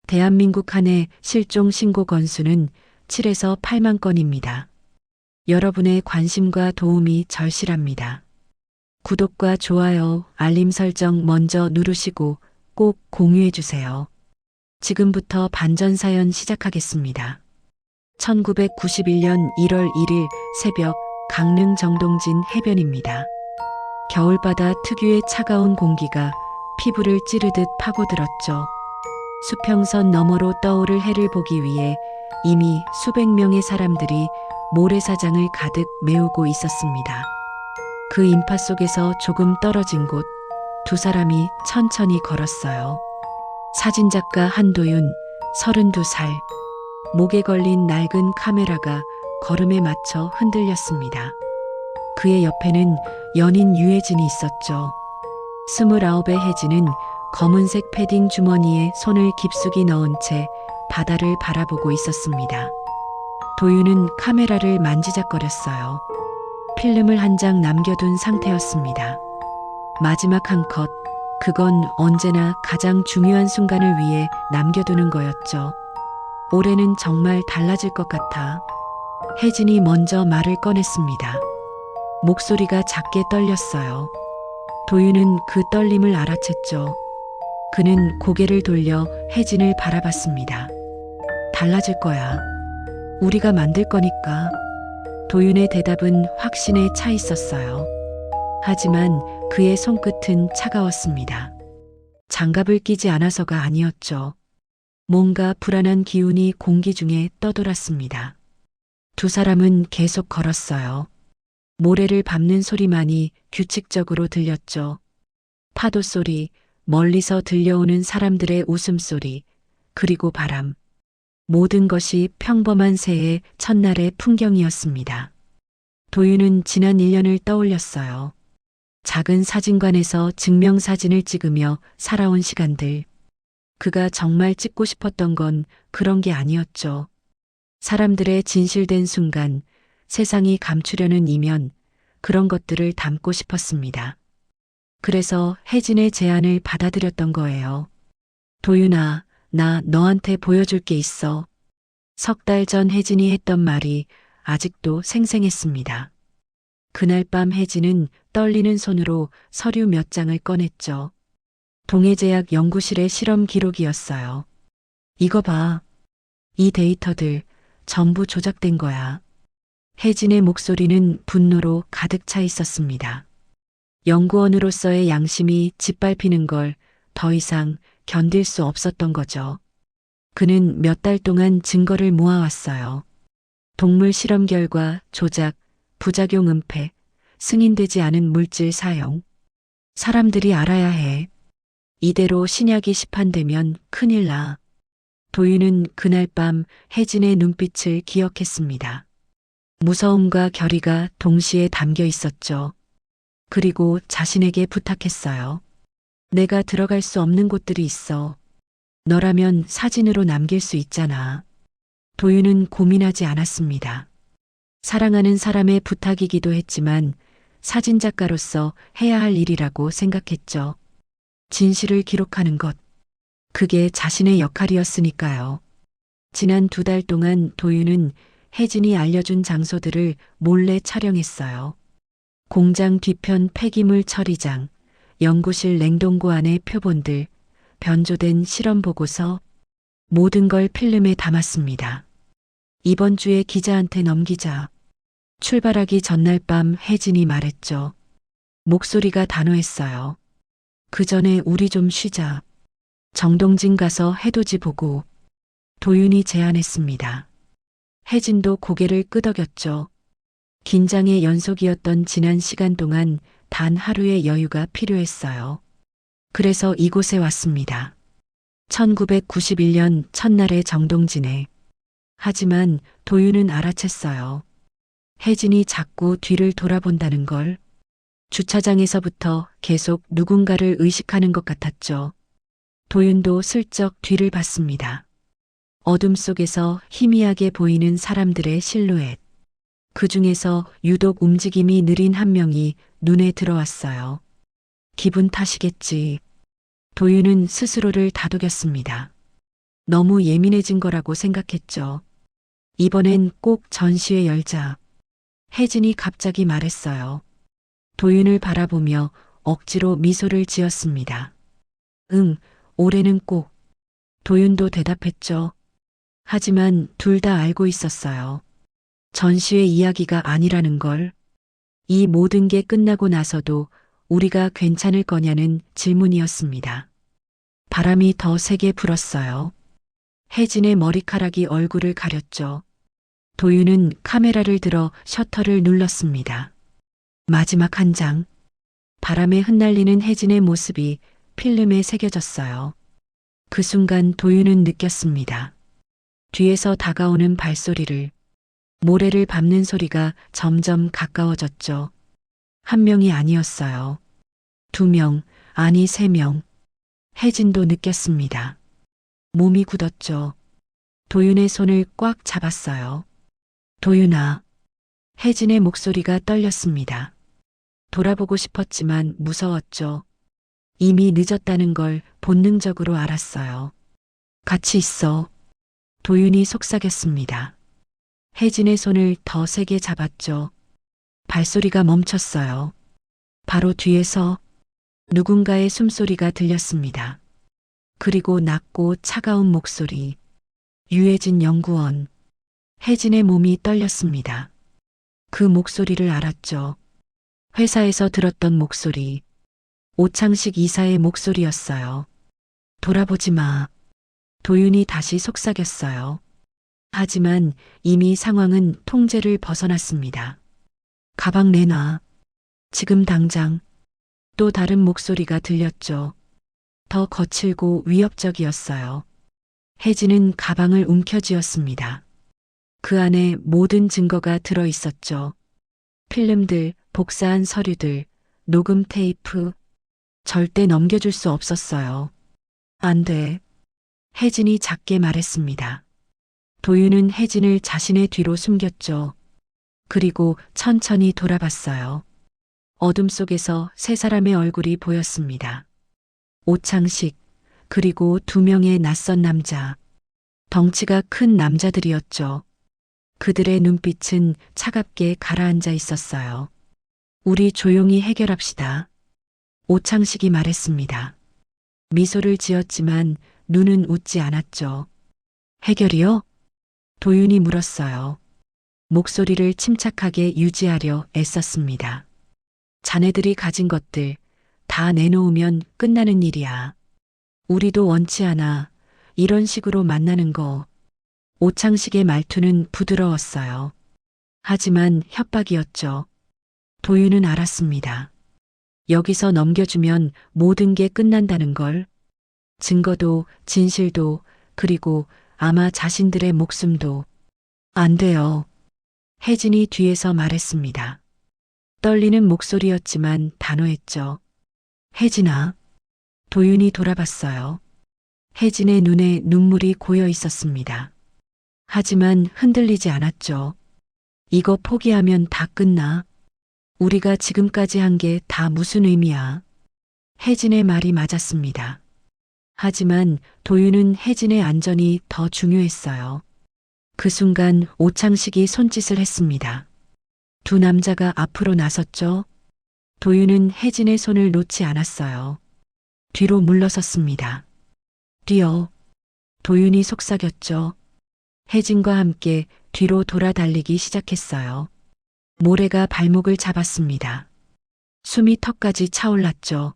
대한민국 한 해 실종 신고 건수는 7에서 8만 건입니다. 여러분의 관심과 도움이 절실합니다. 구독과 좋아요, 알림 설정 먼저 누르시고 꼭 공유해 주세요. 지금부터 반전사연 시작하겠습니다. 1991년 1월 1일 새벽 강릉 정동진 해변입니다. 겨울바다 특유의 차가운 공기가 피부를 찌르듯 파고들었죠. 수평선 너머로 떠오를 해를 보기 위해 이미 수백 명의 사람들이 모래사장을 가득 메우고 있었습니다. 그 인파 속에서 조금 떨어진 곳, 두 사람이 천천히 걸었어요. 사진작가 한도윤, 32살. 목에 걸린 낡은 카메라가 걸음에 맞춰 흔들렸습니다. 그의 옆에는 연인 유해진이 있었죠. 29의 혜진은 검은색 패딩 주머니에 손을 깊숙이 넣은 채 바다를 바라보고 있었습니다. 도윤은 카메라를 만지작거렸어요. 필름을 한 장 남겨둔 상태였습니다. 마지막 한 컷, 그건 언제나 가장 중요한 순간을 위해 남겨두는 거였죠. 올해는 정말 달라질 것 같아. 혜진이 먼저 말을 꺼냈습니다. 목소리가 작게 떨렸어요. 도윤은 그 떨림을 알아챘죠. 그는 고개를 돌려 혜진을 바라봤습니다. 달라질 거야. 우리가 만들 거니까. 도윤의 대답은 확신에 차 있었어요. 하지만 그의 손끝은 차가웠습니다. 장갑을 끼지 않아서가 아니었죠. 뭔가 불안한 기운이 공기 중에 떠돌았습니다. 두 사람은 계속 걸었어요. 모래를 밟는 소리만이 규칙적으로 들렸죠. 파도 소리, 멀리서 들려오는 사람들의 웃음소리, 그리고 바람. 모든 것이 평범한 새해 첫날의 풍경이었습니다. 도윤은 지난 1년을 떠올렸어요. 작은 사진관에서 증명사진을 찍으며 살아온 시간들. 그가 정말 찍고 싶었던 건 그런 게 아니었죠. 사람들의 진실된 순간, 세상이 감추려는 이면, 그런 것들을 담고 싶었습니다. 그래서 혜진의 제안을 받아들였던 거예요. 도윤아, 나 너한테 보여줄 게 있어. 석 달 전 혜진이 했던 말이 아직도 생생했습니다. 그날 밤 혜진은 떨리는 손으로 서류 몇 장을 꺼냈죠. 동해제약 연구실의 실험 기록이었어요. 이거 봐. 이 데이터들 전부 조작된 거야. 혜진의 목소리는 분노로 가득 차 있었습니다. 연구원으로서의 양심이 짓밟히는 걸 더 이상 견딜 수 없었던 거죠. 그는 몇 달 동안 증거를 모아왔어요. 동물 실험 결과 조작, 부작용 은폐, 승인되지 않은 물질 사용. 사람들이 알아야 해. 이대로 신약이 시판되면 큰일 나. 도윤은 그날 밤 혜진의 눈빛을 기억했습니다. 무서움과 결의가 동시에 담겨 있었죠. 그리고 자신에게 부탁했어요. 내가 들어갈 수 없는 곳들이 있어. 너라면 사진으로 남길 수 있잖아. 도윤은 고민하지 않았습니다. 사랑하는 사람의 부탁이기도 했지만 사진작가로서 해야 할 일이라고 생각했죠. 진실을 기록하는 것. 그게 자신의 역할이었으니까요. 지난 2달 동안 도윤은 혜진이 알려준 장소들을 몰래 촬영했어요. 공장 뒤편 폐기물 처리장, 연구실 냉동고 안의 표본들, 변조된 실험 보고서, 모든 걸 필름에 담았습니다. 이번 주에 기자한테 넘기자. 출발하기 전날 밤 혜진이 말했죠. 목소리가 단호했어요. 그 전에 우리 좀 쉬자. 정동진 가서 해돋이 보고. 도윤이 제안했습니다. 혜진도 고개를 끄덕였죠. 긴장의 연속이었던 지난 시간 동안 단 하루의 여유가 필요했어요. 그래서 이곳에 왔습니다. 1991년 첫날의 정동진에. 하지만 도윤은 알아챘어요. 혜진이 자꾸 뒤를 돌아본다는 걸. 주차장에서부터 계속 누군가를 의식하는 것 같았죠. 도윤도 슬쩍 뒤를 봤습니다. 어둠 속에서 희미하게 보이는 사람들의 실루엣. 그 중에서 유독 움직임이 느린 한 명이 눈에 들어왔어요. 기분 탓이겠지. 도윤은 스스로를 다독였습니다. 너무 예민해진 거라고 생각했죠. 이번엔 꼭 전시회 열자. 혜진이 갑자기 말했어요. 도윤을 바라보며 억지로 미소를 지었습니다. 응, 올해는 꼭. 도윤도 대답했죠. 하지만 둘 다 알고 있었어요. 전시회 이야기가 아니라는 걸. 이 모든 게 끝나고 나서도 우리가 괜찮을 거냐는 질문이었습니다. 바람이 더 세게 불었어요. 혜진의 머리카락이 얼굴을 가렸죠. 도윤은 카메라를 들어 셔터를 눌렀습니다. 마지막 한 장. 바람에 흩날리는 혜진의 모습이 필름에 새겨졌어요. 그 순간 도윤은 느꼈습니다. 뒤에서 다가오는 발소리를, 모래를 밟는 소리가 점점 가까워졌죠. 한 명이 아니었어요. 두 명, 아니 세 명. 혜진도 느꼈습니다. 몸이 굳었죠. 도윤의 손을 꽉 잡았어요. 도윤아. 혜진의 목소리가 떨렸습니다. 돌아보고 싶었지만 무서웠죠. 이미 늦었다는 걸 본능적으로 알았어요. 같이 있어. 도윤이 속삭였습니다. 혜진의 손을 더 세게 잡았죠. 발소리가 멈췄어요. 바로 뒤에서 누군가의 숨소리가 들렸습니다. 그리고 낮고 차가운 목소리. 유해진 연구원. 혜진의 몸이 떨렸습니다. 그 목소리를 알았죠. 회사에서 들었던 목소리. 오창식 이사의 목소리였어요. 돌아보지 마. 도윤이 다시 속삭였어요. 하지만 이미 상황은 통제를 벗어났습니다. 가방 내놔. 지금 당장. 또 다른 목소리가 들렸죠. 더 거칠고 위협적이었어요. 혜진은 가방을 움켜쥐었습니다. 그 안에 모든 증거가 들어 있었죠. 필름들, 복사한 서류들, 녹음 테이프. 절대 넘겨줄 수 없었어요. 안 돼. 혜진이 작게 말했습니다. 도윤은 혜진을 자신의 뒤로 숨겼죠. 그리고 천천히 돌아봤어요. 어둠 속에서 세 사람의 얼굴이 보였습니다. 오창식, 그리고 두 명의 낯선 남자. 덩치가 큰 남자들이었죠. 그들의 눈빛은 차갑게 가라앉아 있었어요. 우리 조용히 해결합시다. 오창식이 말했습니다. 미소를 지었지만 눈은 웃지 않았죠. 해결이요? 도윤이 물었어요. 목소리를 침착하게 유지하려 애썼습니다. 자네들이 가진 것들 다 내놓으면 끝나는 일이야. 우리도 원치 않아. 이런 식으로 만나는 거. 오창식의 말투는 부드러웠어요. 하지만 협박이었죠. 도윤은 알았습니다. 여기서 넘겨주면 모든 게 끝난다는 걸. 증거도, 진실도, 그리고 아마 자신들의 목숨도. 안 돼요. 혜진이 뒤에서 말했습니다. 떨리는 목소리였지만 단호했죠. 혜진아. 도윤이 돌아봤어요. 혜진의 눈에 눈물이 고여 있었습니다. 하지만 흔들리지 않았죠. 이거 포기하면 다 끝나. 우리가 지금까지 한 게 다 무슨 의미야. 혜진의 말이 맞았습니다. 하지만 도윤은 혜진의 안전이 더 중요했어요. 그 순간 오창식이 손짓을 했습니다. 두 남자가 앞으로 나섰죠. 도윤은 혜진의 손을 놓지 않았어요. 뒤로 물러섰습니다. 뛰어. 도윤이 속삭였죠. 혜진과 함께 뒤로 돌아 달리기 시작했어요. 모래가 발목을 잡았습니다. 숨이 턱까지 차올랐죠.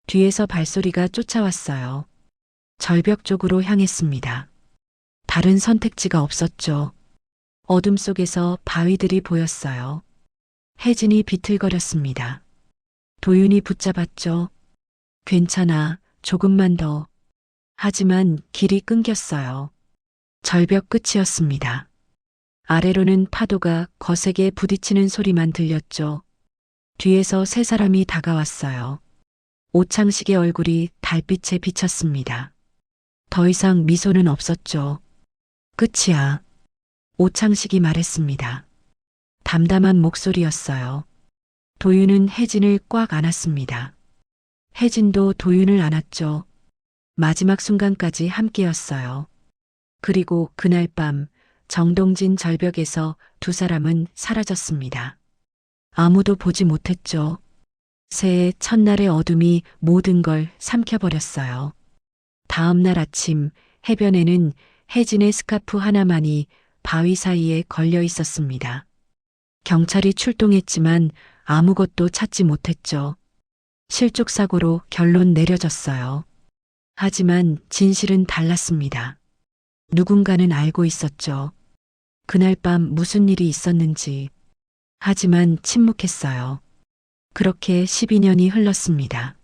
뒤에서 발소리가 쫓아왔어요. 절벽 쪽으로 향했습니다. 다른 선택지가 없었죠. 어둠 속에서 바위들이 보였어요. 혜진이 비틀거렸습니다. 도윤이 붙잡았죠. 괜찮아, 조금만 더. 하지만 길이 끊겼어요. 절벽 끝이었습니다. 아래로는 파도가 거세게 부딪히는 소리만 들렸죠. 뒤에서 세 사람이 다가왔어요. 오창식의 얼굴이 달빛에 비쳤습니다. 더 이상 미소는 없었죠. 끝이야. 오창식이 말했습니다. 담담한 목소리였어요. 도윤은 혜진을 꽉 안았습니다. 혜진도 도윤을 안았죠. 마지막 순간까지 함께였어요. 그리고 그날 밤 정동진 절벽에서 두 사람은 사라졌습니다. 아무도 보지 못했죠. 새해 첫날의 어둠이 모든 걸 삼켜버렸어요. 다음 날 아침 해변에는 혜진의 스카프 하나만이 바위 사이에 걸려 있었습니다. 경찰이 출동했지만 아무것도 찾지 못했죠. 실족 사고로 결론 내려졌어요. 하지만 진실은 달랐습니다. 누군가는 알고 있었죠. 그날 밤 무슨 일이 있었는지. 하지만 침묵했어요. 그렇게 12년이 흘렀습니다.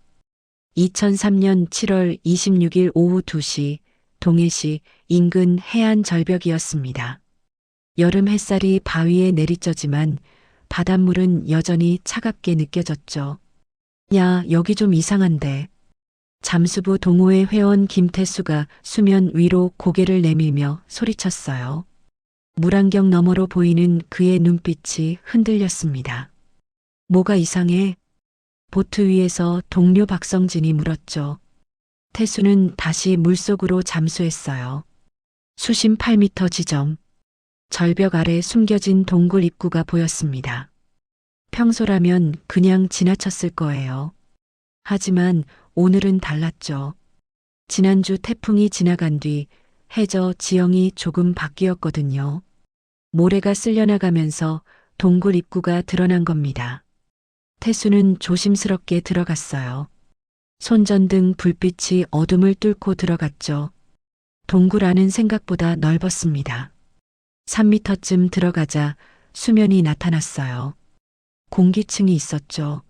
2003년 7월 26일 오후 2시 동해시 인근 해안 절벽이었습니다. 여름 햇살이 바위에 내리쬐지만 바닷물은 여전히 차갑게 느껴졌죠. 야, 여기 좀 이상한데. 잠수부 동호회 회원 김태수가 수면 위로 고개를 내밀며 소리쳤어요. 물안경 너머로 보이는 그의 눈빛이 흔들렸습니다. 뭐가 이상해? 보트 위에서 동료 박성진이 물었죠. 태수는 다시 물속으로 잠수했어요. 수심 8m 지점. 절벽 아래 숨겨진 동굴 입구가 보였습니다. 평소라면 그냥 지나쳤을 거예요. 하지만 오늘은 달랐죠. 지난주 태풍이 지나간 뒤 해저 지형이 조금 바뀌었거든요. 모래가 쓸려나가면서 동굴 입구가 드러난 겁니다. 태수는 조심스럽게 들어갔어요. 손전등 불빛이 어둠을 뚫고 들어갔죠. 동굴 안은 생각보다 넓었습니다. 3m쯤 들어가자 수면이 나타났어요. 공기층이 있었죠.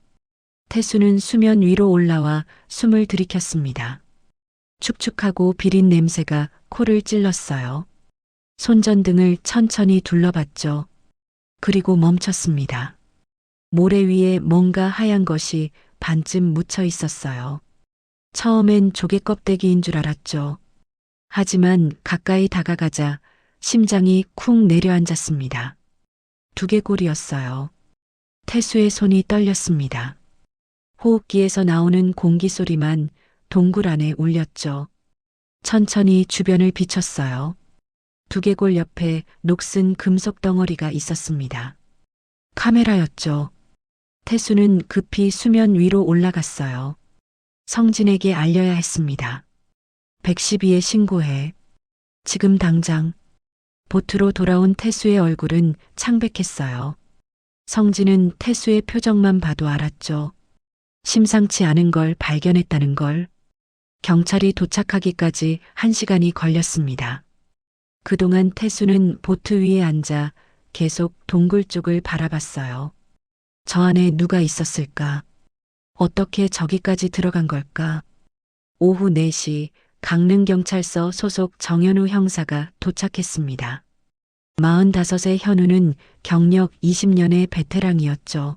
태수는 수면 위로 올라와 숨을 들이켰습니다. 축축하고 비린 냄새가 코를 찔렀어요. 손전등을 천천히 둘러봤죠. 그리고 멈췄습니다. 모래 위에 뭔가 하얀 것이 반쯤 묻혀 있었어요. 처음엔 조개 껍데기인 줄 알았죠. 하지만 가까이 다가가자 심장이 쿵 내려앉았습니다. 두개골이었어요. 태수의 손이 떨렸습니다. 호흡기에서 나오는 공기 소리만 동굴 안에 울렸죠. 천천히 주변을 비췄어요. 두개골 옆에 녹슨 금속 덩어리가 있었습니다. 카메라였죠. 태수는 급히 수면 위로 올라갔어요. 성진에게 알려야 했습니다. 112에 신고해. 지금 당장. 보트로 돌아온 태수의 얼굴은 창백했어요. 성진은 태수의 표정만 봐도 알았죠. 심상치 않은 걸 발견했다는 걸. 경찰이 도착하기까지 1시간이 걸렸습니다. 그동안 태수는 보트 위에 앉아 계속 동굴 쪽을 바라봤어요. 저 안에 누가 있었을까? 어떻게 저기까지 들어간 걸까? 오후 4시 강릉경찰서 소속 정현우 형사가 도착했습니다. 45의 현우는 경력 20년의 베테랑이었죠.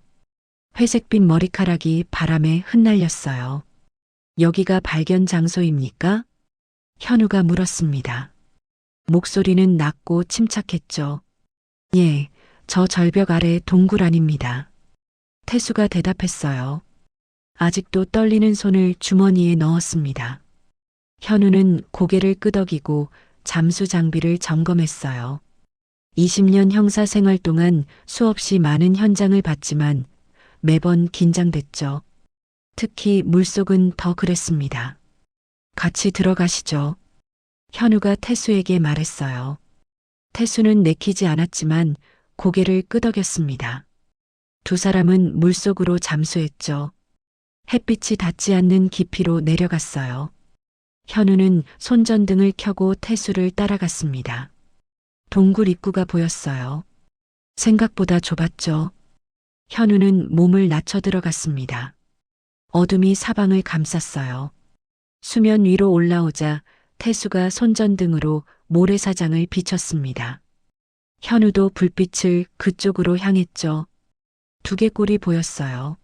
회색빛 머리카락이 바람에 흩날렸어요. 여기가 발견 장소입니까? 현우가 물었습니다. 목소리는 낮고 침착했죠. 예, 저 절벽 아래 동굴 안입니다. 태수가 대답했어요. 아직도 떨리는 손을 주머니에 넣었습니다. 현우는 고개를 끄덕이고 잠수 장비를 점검했어요. 20년 형사 생활 동안 수없이 많은 현장을 봤지만 매번 긴장됐죠. 특히 물속은 더 그랬습니다. 같이 들어가시죠. 현우가 태수에게 말했어요. 태수는 내키지 않았지만 고개를 끄덕였습니다. 두 사람은 물속으로 잠수했죠. 햇빛이 닿지 않는 깊이로 내려갔어요. 현우는 손전등을 켜고 태수를 따라갔습니다. 동굴 입구가 보였어요. 생각보다 좁았죠. 현우는 몸을 낮춰 들어갔습니다. 어둠이 사방을 감쌌어요. 수면 위로 올라오자 태수가 손전등으로 모래사장을 비췄습니다. 현우도 불빛을 그쪽으로 향했죠. 두개골이 보였어요.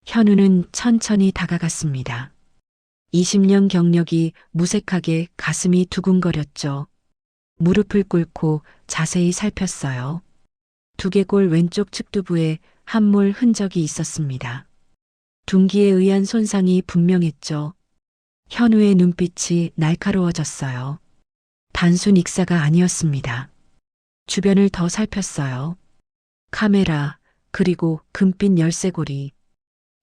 현우는 천천히 다가갔습니다. 20년 경력이 무색하게 가슴이 두근거렸죠. 무릎을 꿇고 자세히 살폈어요. 두개골 왼쪽 측두부에 함몰 흔적이 있었습니다. 둔기에 의한 손상이 분명했죠. 현우의 눈빛이 날카로워졌어요. 단순 익사가 아니었습니다. 주변을 더 살폈어요. 카메라, 그리고 금빛 열쇠고리.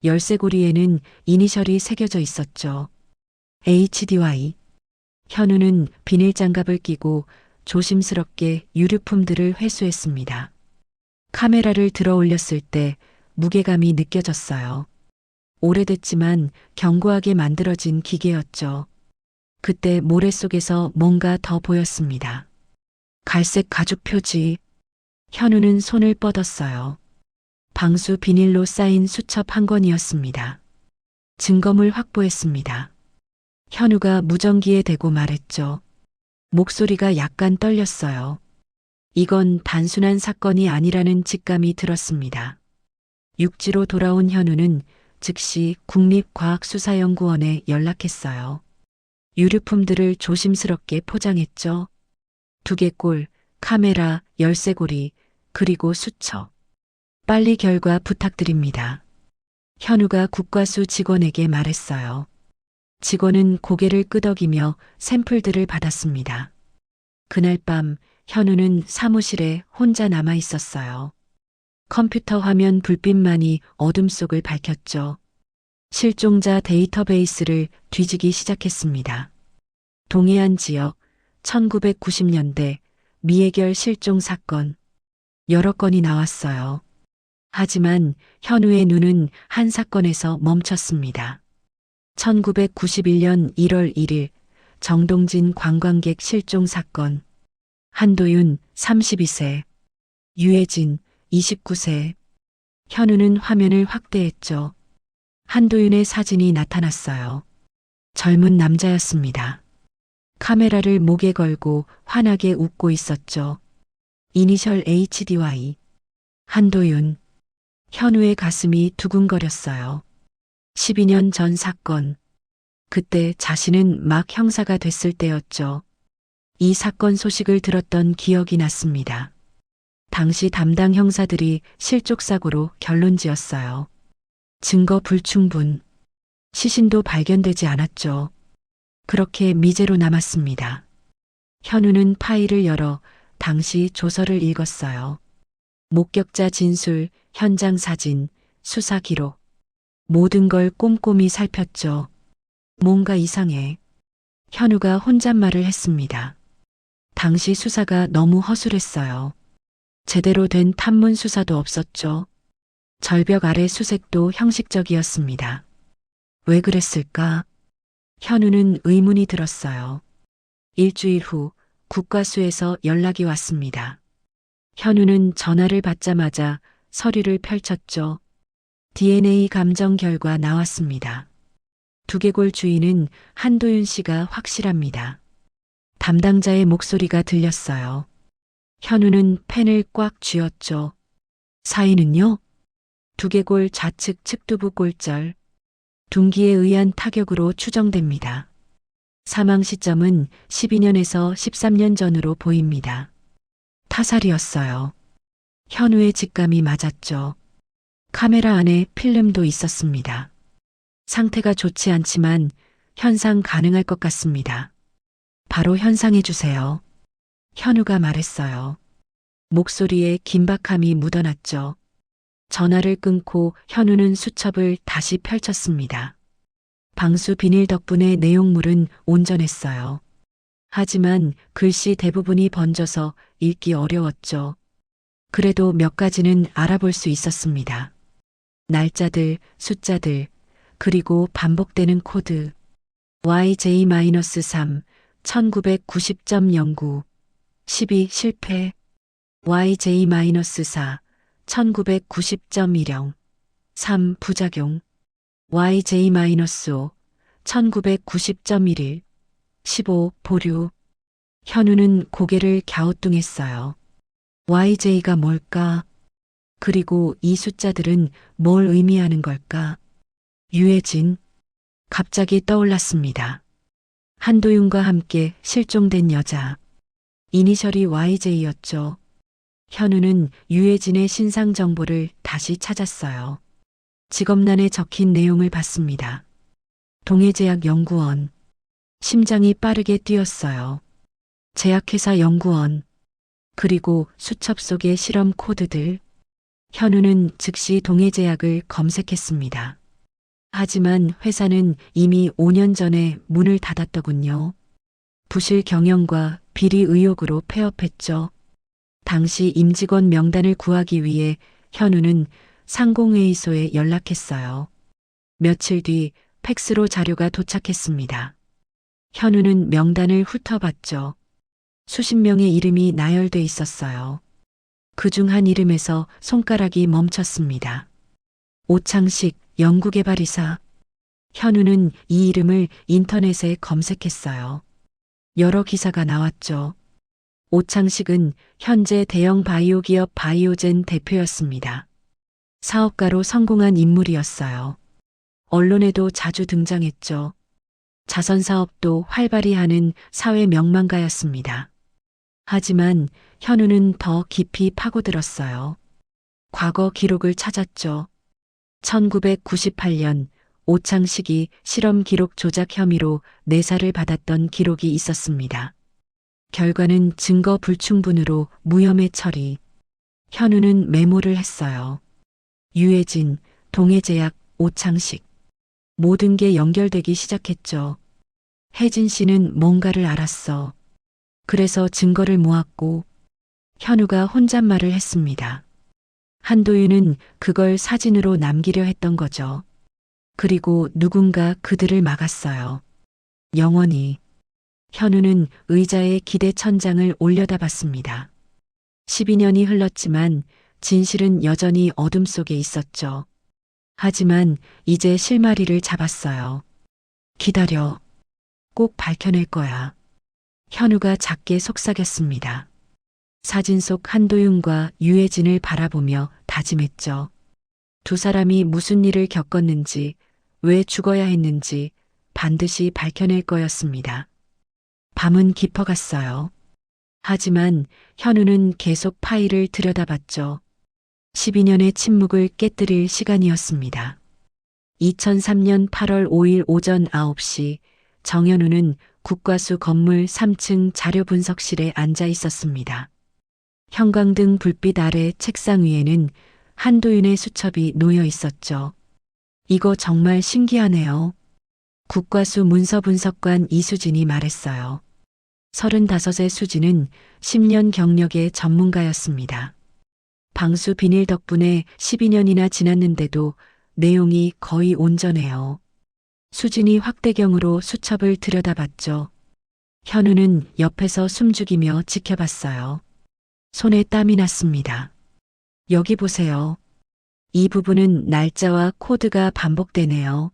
열쇠고리에는 이니셜이 새겨져 있었죠. HDY. 현우는 비닐 장갑을 끼고 조심스럽게 유류품들을 회수했습니다. 카메라를 들어 올렸을 때 무게감이 느껴졌어요. 오래됐지만 견고하게 만들어진 기계였죠. 그때 모래 속에서 뭔가 더 보였습니다. 갈색 가죽 표지. 현우는 손을 뻗었어요. 방수 비닐로 쌓인 수첩 한 권이었습니다. 증거물 확보했습니다. 현우가 무전기에 대고 말했죠. 목소리가 약간 떨렸어요. 이건 단순한 사건이 아니라는 직감이 들었습니다. 육지로 돌아온 현우는 즉시 국립과학수사연구원에 연락했어요. 유류품들을 조심스럽게 포장했죠. 두개골, 카메라, 열쇠고리, 그리고 수첩. 빨리 결과 부탁드립니다. 현우가 국과수 직원에게 말했어요. 직원은 고개를 끄덕이며 샘플들을 받았습니다. 그날 밤 현우는 사무실에 혼자 남아 있었어요. 컴퓨터 화면 불빛만이 어둠 속을 밝혔죠. 실종자 데이터베이스를 뒤지기 시작했습니다. 동해안 지역 1990년대 미해결 실종 사건. 여러 건이 나왔어요. 하지만 현우의 눈은 한 사건에서 멈췄습니다. 1991년 1월 1일 정동진 관광객 실종 사건. 한도윤 32세, 유해진 29세. 현우는 화면을 확대했죠. 한도윤의 사진이 나타났어요. 젊은 남자였습니다. 카메라를 목에 걸고 환하게 웃고 있었죠. 이니셜 HDY. 한도윤. 현우의 가슴이 두근거렸어요. 12년 전 사건. 그때 자신은 막 형사가 됐을 때였죠. 이 사건 소식을 들었던 기억이 났습니다. 당시 담당 형사들이 실족사고로 결론지었어요. 증거 불충분. 시신도 발견되지 않았죠. 그렇게 미제로 남았습니다. 현우는 파일을 열어 당시 조서를 읽었어요. 목격자 진술, 현장 사진, 수사 기록. 모든 걸 꼼꼼히 살폈죠. 뭔가 이상해. 현우가 혼잣말을 했습니다. 당시 수사가 너무 허술했어요. 제대로 된 탐문 수사도 없었죠. 절벽 아래 수색도 형식적이었습니다. 왜 그랬을까? 현우는 의문이 들었어요. 일주일 후 국과수에서 연락이 왔습니다. 현우는 전화를 받자마자 서류를 펼쳤죠. DNA 감정 결과 나왔습니다. 두개골 주인은 한도윤 씨가 확실합니다. 담당자의 목소리가 들렸어요. 현우는 펜을 꽉 쥐었죠. 사인은요? 두개골 좌측 측두부 골절. 둔기에 의한 타격으로 추정됩니다. 사망 시점은 12년에서 13년 전으로 보입니다. 타살이었어요. 현우의 직감이 맞았죠. 카메라 안에 필름도 있었습니다. 상태가 좋지 않지만 현상 가능할 것 같습니다. 바로 현상해 주세요. 현우가 말했어요. 목소리에 긴박함이 묻어났죠. 전화를 끊고 현우는 수첩을 다시 펼쳤습니다. 방수 비닐 덕분에 내용물은 온전했어요. 하지만 글씨 대부분이 번져서 읽기 어려웠죠. 그래도 몇 가지는 알아볼 수 있었습니다. 날짜들, 숫자들, 그리고 반복되는 코드. YJ-3, 1990.09, 12 실패. YJ-4, 1990.10, 3 부작용. YJ-5, 1990.11, 15 보류. 현우는 고개를 갸우뚱했어요. YJ가 뭘까? 그리고 이 숫자들은 뭘 의미하는 걸까? 유해진. 갑자기 떠올랐습니다. 한도윤과 함께 실종된 여자. 이니셜이 YJ였죠. 현우는 유해진의 신상 정보를 다시 찾았어요. 직업란에 적힌 내용을 봤습니다. 동해제약연구원. 심장이 빠르게 뛰었어요. 제약회사 연구원, 그리고 수첩 속의 실험 코드들. 현우는 즉시 동해제약을 검색했습니다. 하지만 회사는 이미 5년 전에 문을 닫았더군요. 부실 경영과 비리 의혹으로 폐업했죠. 당시 임직원 명단을 구하기 위해 현우는 상공회의소에 연락했어요. 며칠 뒤 팩스로 자료가 도착했습니다. 현우는 명단을 훑어봤죠. 수십 명의 이름이 나열돼 있었어요. 그중 한 이름에서 손가락이 멈췄습니다. 오창식 연구개발이사. 현우는 이 이름을 인터넷에 검색했어요. 여러 기사가 나왔죠. 오창식은 현재 대형 바이오 기업 바이오젠 대표였습니다. 사업가로 성공한 인물이었어요. 언론에도 자주 등장했죠. 자선 사업도 활발히 하는 사회 명망가였습니다. 하지만 현우는 더 깊이 파고들었어요. 과거 기록을 찾았죠. 1998년 오창식이 실험 기록 조작 혐의로 내사를 받았던 기록이 있었습니다. 결과는 증거 불충분으로 무혐의 처리. 현우는 메모를 했어요. 유해진, 동해제약, 오창식. 모든 게 연결되기 시작했죠. 혜진 씨는 뭔가를 알았어. 그래서 증거를 모았고 현우가 혼잣말을 했습니다. 한도윤은 그걸 사진으로 남기려 했던 거죠. 그리고 누군가 그들을 막았어요. 영원히. 현우는 의자에 기대 천장을 올려다봤습니다. 12년이 흘렀지만 진실은 여전히 어둠 속에 있었죠. 하지만 이제 실마리를 잡았어요. 기다려. 꼭 밝혀낼 거야. 현우가 작게 속삭였습니다. 사진 속 한도윤과 유해진을 바라보며 다짐했죠. 두 사람이 무슨 일을 겪었는지, 왜 죽어야 했는지 반드시 밝혀낼 거였습니다. 밤은 깊어갔어요. 하지만 현우는 계속 파일을 들여다봤죠. 12년의 침묵을 깨뜨릴 시간이었습니다. 2003년 8월 5일 오전 9시 정현우는 국과수 건물 3층 자료 분석실에 앉아 있었습니다. 형광등 불빛 아래 책상 위에는 한도윤의 수첩이 놓여 있었죠. 이거 정말 신기하네요. 국과수 문서분석관 이수진이 말했어요. 35의 수진은 10년 경력의 전문가였습니다. 방수 비닐 덕분에 12년이나 지났는데도 내용이 거의 온전해요. 수진이 확대경으로 수첩을 들여다봤죠. 현우는 옆에서 숨죽이며 지켜봤어요. 손에 땀이 났습니다. 여기 보세요. 이 부분은 날짜와 코드가 반복되네요.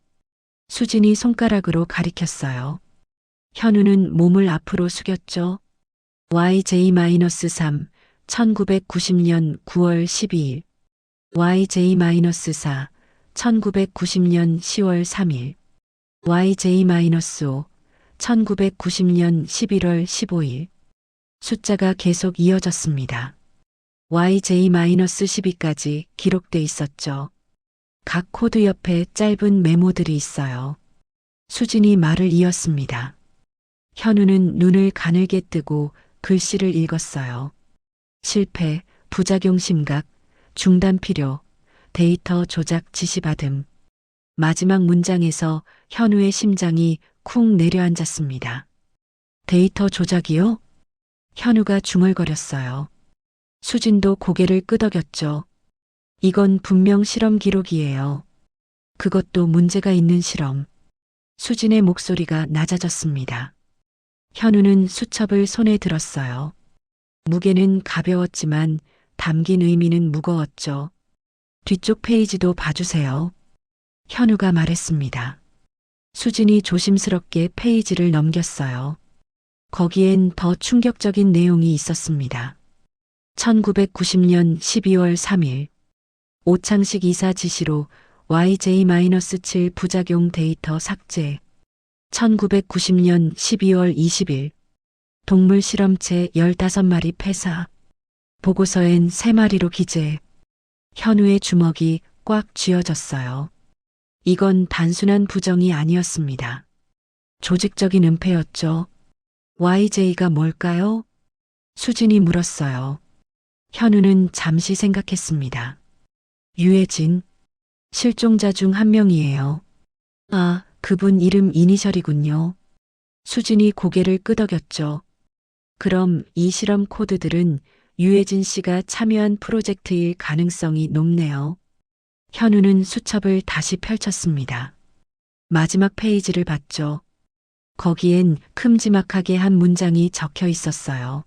수진이 손가락으로 가리켰어요. 현우는 몸을 앞으로 숙였죠. YJ-3 1990년 9월 12일 YJ-4 1990년 10월 3일 YJ-5 1990년 11월 15일 숫자가 계속 이어졌습니다. YJ-12까지 기록돼 있었죠. 각 코드 옆에 짧은 메모들이 있어요. 수진이 말을 이었습니다. 현우는 눈을 가늘게 뜨고 글씨를 읽었어요. 실패, 부작용 심각, 중단 필요, 데이터 조작 지시받음. 마지막 문장에서 현우의 심장이 쿵 내려앉았습니다. 데이터 조작이요? 현우가 중얼거렸어요. 수진도 고개를 끄덕였죠. 이건 분명 실험 기록이에요. 그것도 문제가 있는 실험. 수진의 목소리가 낮아졌습니다. 현우는 수첩을 손에 들었어요. 무게는 가벼웠지만 담긴 의미는 무거웠죠. 뒤쪽 페이지도 봐주세요. 현우가 말했습니다. 수진이 조심스럽게 페이지를 넘겼어요. 거기엔 더 충격적인 내용이 있었습니다. 1990년 12월 3일 오창식 이사 지시로 YJ-7 부작용 데이터 삭제. 1990년 12월 20일 동물 실험체 15마리 폐사. 보고서엔 3마리로 기재. 현우의 주먹이 꽉 쥐어졌어요. 이건 단순한 부정이 아니었습니다. 조직적인 은폐였죠. YJ가 뭘까요? 수진이 물었어요. 현우는 잠시 생각했습니다. 유해진, 실종자 중 한 명이에요. 아, 그분 이름 이니셜이군요. 수진이 고개를 끄덕였죠. 그럼 이 실험 코드들은 유해진 씨가 참여한 프로젝트일 가능성이 높네요. 현우는 수첩을 다시 펼쳤습니다. 마지막 페이지를 봤죠. 거기엔 큼지막하게 한 문장이 적혀 있었어요.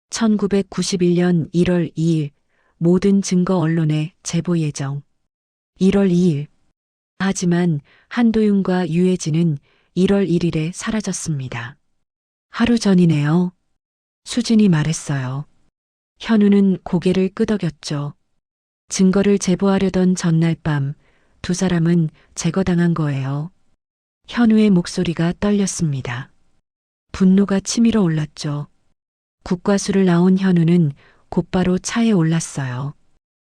1991년 1월 2일 모든 증거 언론에 제보 예정. 1월 2일. 하지만 한도윤과 유해진은 1월 1일에 사라졌습니다. 하루 전이네요. 수진이 말했어요. 현우는 고개를 끄덕였죠. 증거를 제보하려던 전날 밤 두 사람은 제거당한 거예요. 현우의 목소리가 떨렸습니다. 분노가 치밀어 올랐죠. 국과수를 나온 현우는 곧바로 차에 올랐어요.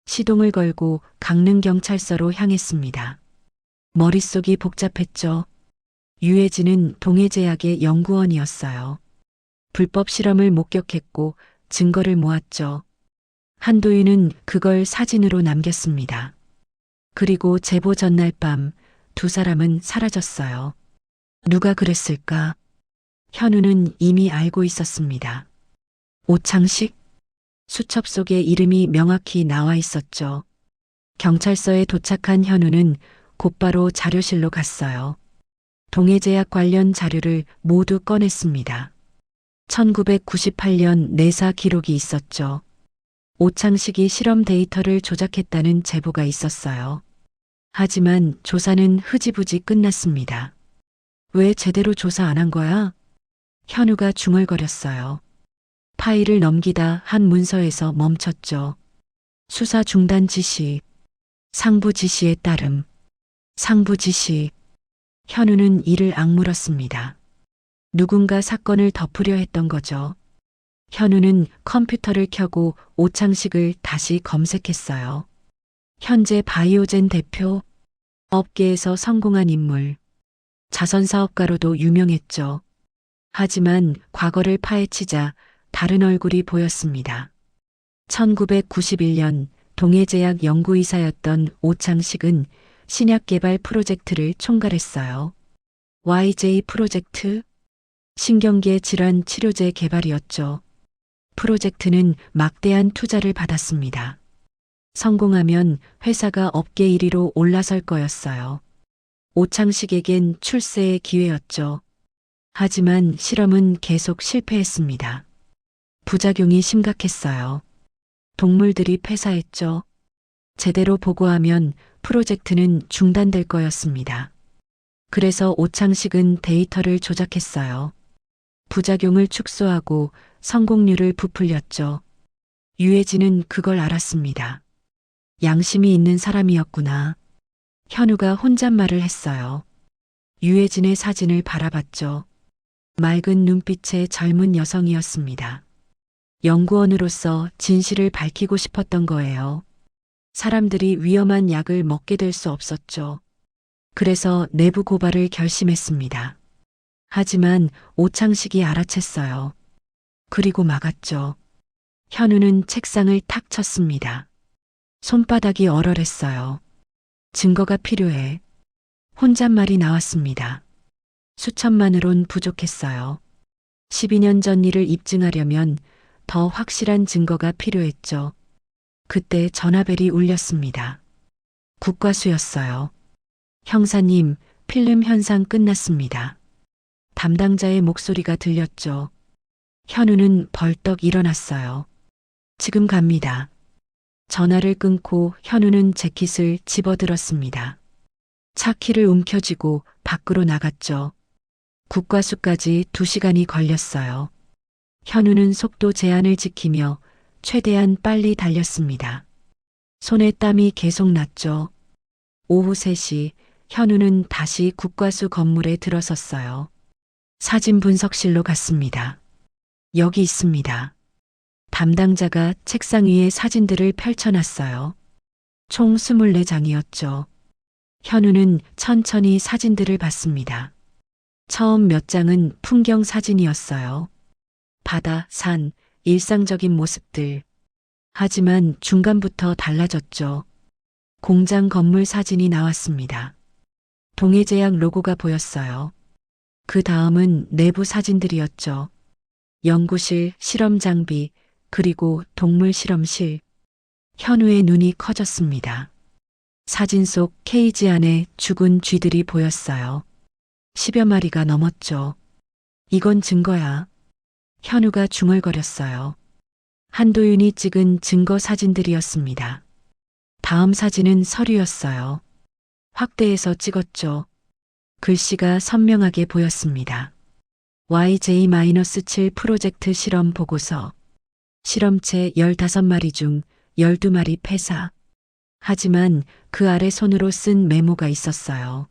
시동을 걸고 강릉경찰서로 향했습니다. 머릿속이 복잡했죠. 유해진은 동해제약의 연구원이었어요. 불법 실험을 목격했고 증거를 모았죠. 한도윤은 그걸 사진으로 남겼습니다. 그리고 제보 전날 밤 두 사람은 사라졌어요. 누가 그랬을까? 현우는 이미 알고 있었습니다. 오창식? 수첩 속에 이름이 명확히 나와 있었죠. 경찰서에 도착한 현우는 곧바로 자료실로 갔어요. 동해제약 관련 자료를 모두 꺼냈습니다. 1998년 내사 기록이 있었죠. 오창식이 실험 데이터를 조작했다는 제보가 있었어요. 하지만 조사는 흐지부지 끝났습니다. 왜 제대로 조사 안 한 거야? 현우가 중얼거렸어요. 파일을 넘기다 한 문서에서 멈췄죠. 수사 중단 지시, 상부 지시에 따름, 상부 지시. 현우는 이를 악물었습니다. 누군가 사건을 덮으려 했던 거죠. 현우는 컴퓨터를 켜고 오창식을 다시 검색했어요. 현재 바이오젠 대표, 업계에서 성공한 인물, 자선사업가로도 유명했죠. 하지만 과거를 파헤치자 다른 얼굴이 보였습니다. 1991년 동해제약 연구이사였던 오창식은 신약 개발 프로젝트를 총괄했어요. YJ 프로젝트, 신경계 질환 치료제 개발이었죠. 프로젝트는 막대한 투자를 받았습니다. 성공하면 회사가 업계 1위로 올라설 거였어요. 오창식에겐 출세의 기회였죠. 하지만 실험은 계속 실패했습니다. 부작용이 심각했어요. 동물들이 폐사했죠. 제대로 보고하면 프로젝트는 중단될 거였습니다. 그래서 오창식은 데이터를 조작했어요. 부작용을 축소하고 성공률을 부풀렸죠. 유해진은 그걸 알았습니다. 양심이 있는 사람이었구나. 현우가 혼잣말을 했어요. 유해진의 사진을 바라봤죠. 맑은 눈빛의 젊은 여성이었습니다. 연구원으로서 진실을 밝히고 싶었던 거예요. 사람들이 위험한 약을 먹게 될 수 없었죠. 그래서 내부 고발을 결심했습니다. 하지만 오창식이 알아챘어요. 그리고 막았죠. 현우는 책상을 탁 쳤습니다. 손바닥이 얼얼했어요. 증거가 필요해. 혼잣말이 나왔습니다. 수천만으론 부족했어요. 12년 전 일을 입증하려면 더 확실한 증거가 필요했죠. 그때 전화벨이 울렸습니다. 국과수였어요. 형사님, 필름 현상 끝났습니다. 담당자의 목소리가 들렸죠. 현우는 벌떡 일어났어요. 지금 갑니다. 전화를 끊고 현우는 재킷을 집어들었습니다. 차 키를 움켜쥐고 밖으로 나갔죠. 국과수까지 2시간이 걸렸어요. 현우는 속도 제한을 지키며 최대한 빨리 달렸습니다. 손에 땀이 계속 났죠. 오후 3시 현우는 다시 국과수 건물에 들어섰어요. 사진 분석실로 갔습니다. 여기 있습니다. 담당자가 책상 위에 사진들을 펼쳐놨어요. 총 24장이었죠. 현우는 천천히 사진들을 봤습니다. 처음 몇 장은 풍경 사진이었어요. 바다, 산, 일상적인 모습들. 하지만 중간부터 달라졌죠. 공장 건물 사진이 나왔습니다. 동해제약 로고가 보였어요. 그 다음은 내부 사진들이었죠. 연구실, 실험 장비, 그리고 동물 실험실. 현우의 눈이 커졌습니다. 사진 속 케이지 안에 죽은 쥐들이 보였어요. 10여 마리가 넘었죠. 이건 증거야. 현우가 중얼거렸어요. 한도윤이 찍은 증거 사진들이었습니다. 다음 사진은 서류였어요. 확대해서 찍었죠. 글씨가 선명하게 보였습니다. YJ-7 프로젝트 실험 보고서. 실험체 15마리 중 12마리 폐사. 하지만 그 아래 손으로 쓴 메모가 있었어요.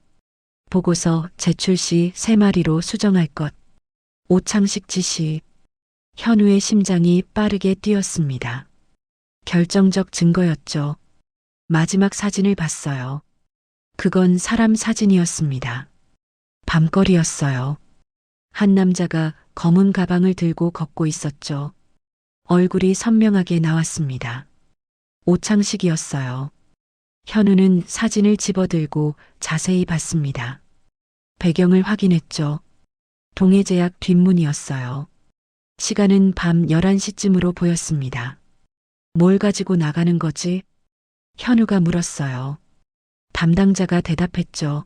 보고서 제출 시 3마리로 수정할 것. 오창식 지시. 현우의 심장이 빠르게 뛰었습니다. 결정적 증거였죠. 마지막 사진을 봤어요. 그건 사람 사진이었습니다. 밤거리였어요. 한 남자가 검은 가방을 들고 걷고 있었죠. 얼굴이 선명하게 나왔습니다. 오창식이었어요. 현우는 사진을 집어들고 자세히 봤습니다. 배경을 확인했죠. 동해제약 뒷문이었어요. 시간은 밤 11시쯤으로 보였습니다. 뭘 가지고 나가는 거지? 현우가 물었어요. 담당자가 대답했죠.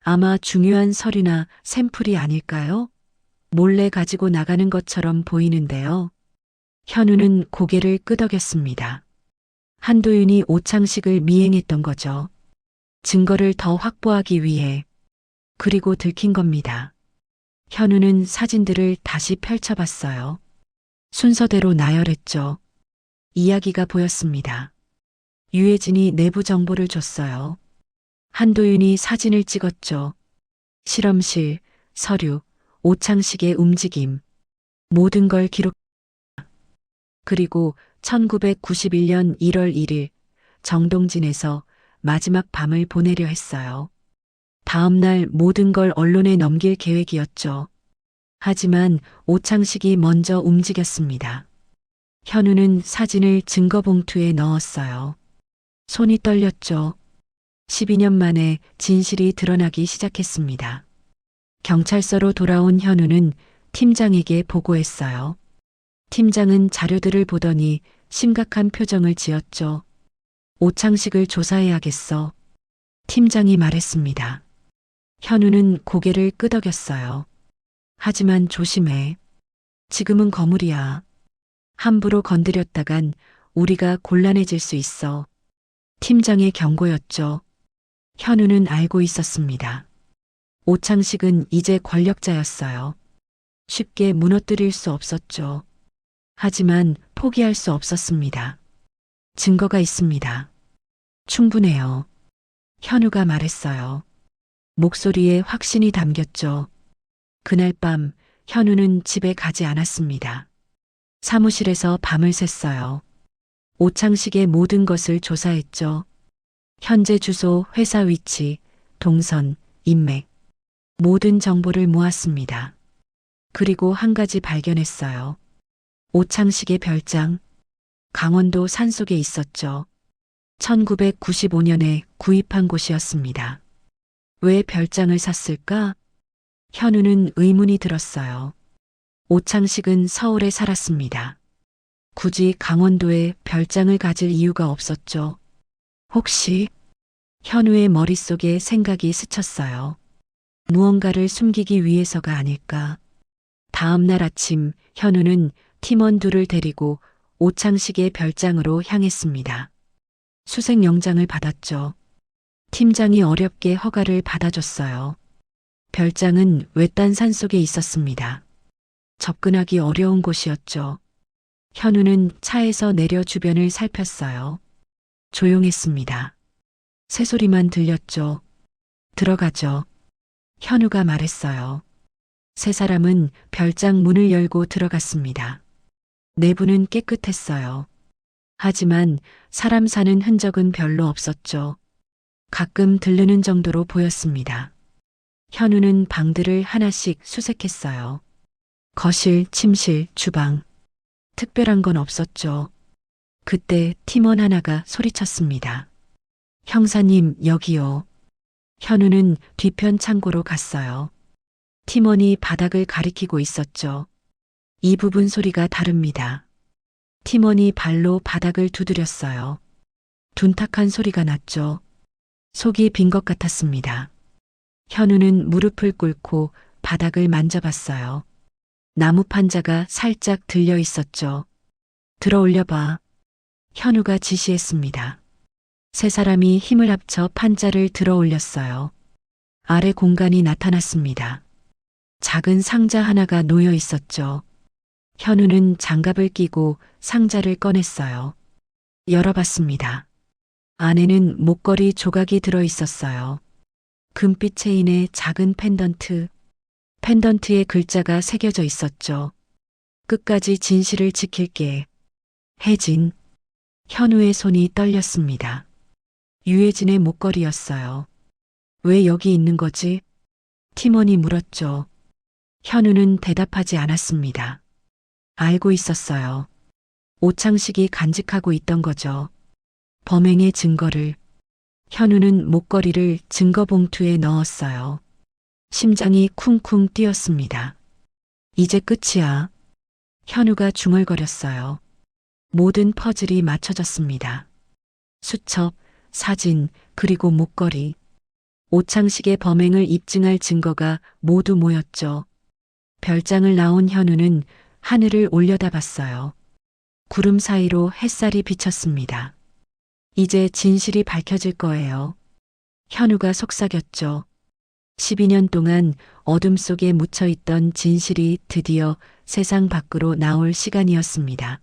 아마 중요한 서류나 샘플이 아닐까요? 몰래 가지고 나가는 것처럼 보이는데요. 현우는 고개를 끄덕였습니다. 한도윤이 오창식을 미행했던 거죠. 증거를 더 확보하기 위해. 그리고 들킨 겁니다. 현우는 사진들을 다시 펼쳐봤어요. 순서대로 나열했죠. 이야기가 보였습니다. 유해진이 내부 정보를 줬어요. 한도윤이 사진을 찍었죠. 실험실, 서류, 오창식의 움직임, 모든 걸 기록. 그리고 1991년 1월 1일 정동진에서 마지막 밤을 보내려 했어요. 다음 날 모든 걸 언론에 넘길 계획이었죠. 하지만 오창식이 먼저 움직였습니다. 현우는 사진을 증거봉투에 넣었어요. 손이 떨렸죠. 12년 만에 진실이 드러나기 시작했습니다. 경찰서로 돌아온 현우는 팀장에게 보고했어요. 팀장은 자료들을 보더니 심각한 표정을 지었죠. 오창식을 조사해야겠어. 팀장이 말했습니다. 현우는 고개를 끄덕였어요. 하지만 조심해. 지금은 거물이야. 함부로 건드렸다간 우리가 곤란해질 수 있어. 팀장의 경고였죠. 현우는 알고 있었습니다. 오창식은 이제 권력자였어요. 쉽게 무너뜨릴 수 없었죠. 하지만 포기할 수 없었습니다. 증거가 있습니다. 충분해요. 현우가 말했어요. 목소리에 확신이 담겼죠. 그날 밤 현우는 집에 가지 않았습니다. 사무실에서 밤을 샜어요. 오창식의 모든 것을 조사했죠. 현재 주소, 회사 위치, 동선, 인맥, 모든 정보를 모았습니다. 그리고 한 가지 발견했어요. 오창식의 별장, 강원도 산속에 있었죠. 1995년에 구입한 곳이었습니다. 왜 별장을 샀을까? 현우는 의문이 들었어요. 오창식은 서울에 살았습니다. 굳이 강원도에 별장을 가질 이유가 없었죠. 혹시 현우의 머릿속에 생각이 스쳤어요. 무언가를 숨기기 위해서가 아닐까. 다음 날 아침 현우는 팀원 둘을 데리고 오창식의 별장으로 향했습니다. 수색 영장을 받았죠. 팀장이 어렵게 허가를 받아줬어요. 별장은 외딴 산속에 있었습니다. 접근하기 어려운 곳이었죠. 현우는 차에서 내려 주변을 살폈어요. 조용했습니다. 새소리만 들렸죠. 들어가죠. 현우가 말했어요. 세 사람은 별장 문을 열고 들어갔습니다. 내부는 깨끗했어요. 하지만 사람 사는 흔적은 별로 없었죠. 가끔 들르는 정도로 보였습니다. 현우는 방들을 하나씩 수색했어요. 거실, 침실, 주방. 특별한 건 없었죠. 그때 팀원 하나가 소리쳤습니다. 형사님, 여기요. 현우는 뒤편 창고로 갔어요. 팀원이 바닥을 가리키고 있었죠. 이 부분 소리가 다릅니다. 팀원이 발로 바닥을 두드렸어요. 둔탁한 소리가 났죠. 속이 빈 것 같았습니다. 현우는 무릎을 꿇고 바닥을 만져봤어요. 나무 판자가 살짝 들려 있었죠. 들어 올려봐. 현우가 지시했습니다. 세 사람이 힘을 합쳐 판자를 들어 올렸어요. 아래 공간이 나타났습니다. 작은 상자 하나가 놓여 있었죠. 현우는 장갑을 끼고 상자를 꺼냈어요. 열어봤습니다. 안에는 목걸이 조각이 들어 있었어요. 금빛 체인에 작은 펜던트. 펜던트에 글자가 새겨져 있었죠. 끝까지 진실을 지킬게. 혜진. 현우의 손이 떨렸습니다. 유혜진의 목걸이였어요. 왜 여기 있는 거지? 팀원이 물었죠. 현우는 대답하지 않았습니다. 알고 있었어요. 오창식이 간직하고 있던 거죠. 범행의 증거를. 현우는 목걸이를 증거 봉투에 넣었어요. 심장이 쿵쿵 뛰었습니다. 이제 끝이야. 현우가 중얼거렸어요. 모든 퍼즐이 맞춰졌습니다. 수첩, 사진, 그리고 목걸이. 오창식의 범행을 입증할 증거가 모두 모였죠. 별장을 나온 현우는 하늘을 올려다봤어요. 구름 사이로 햇살이 비쳤습니다. 이제 진실이 밝혀질 거예요. 현우가 속삭였죠. 12년 동안 어둠 속에 묻혀있던 진실이 드디어 세상 밖으로 나올 시간이었습니다.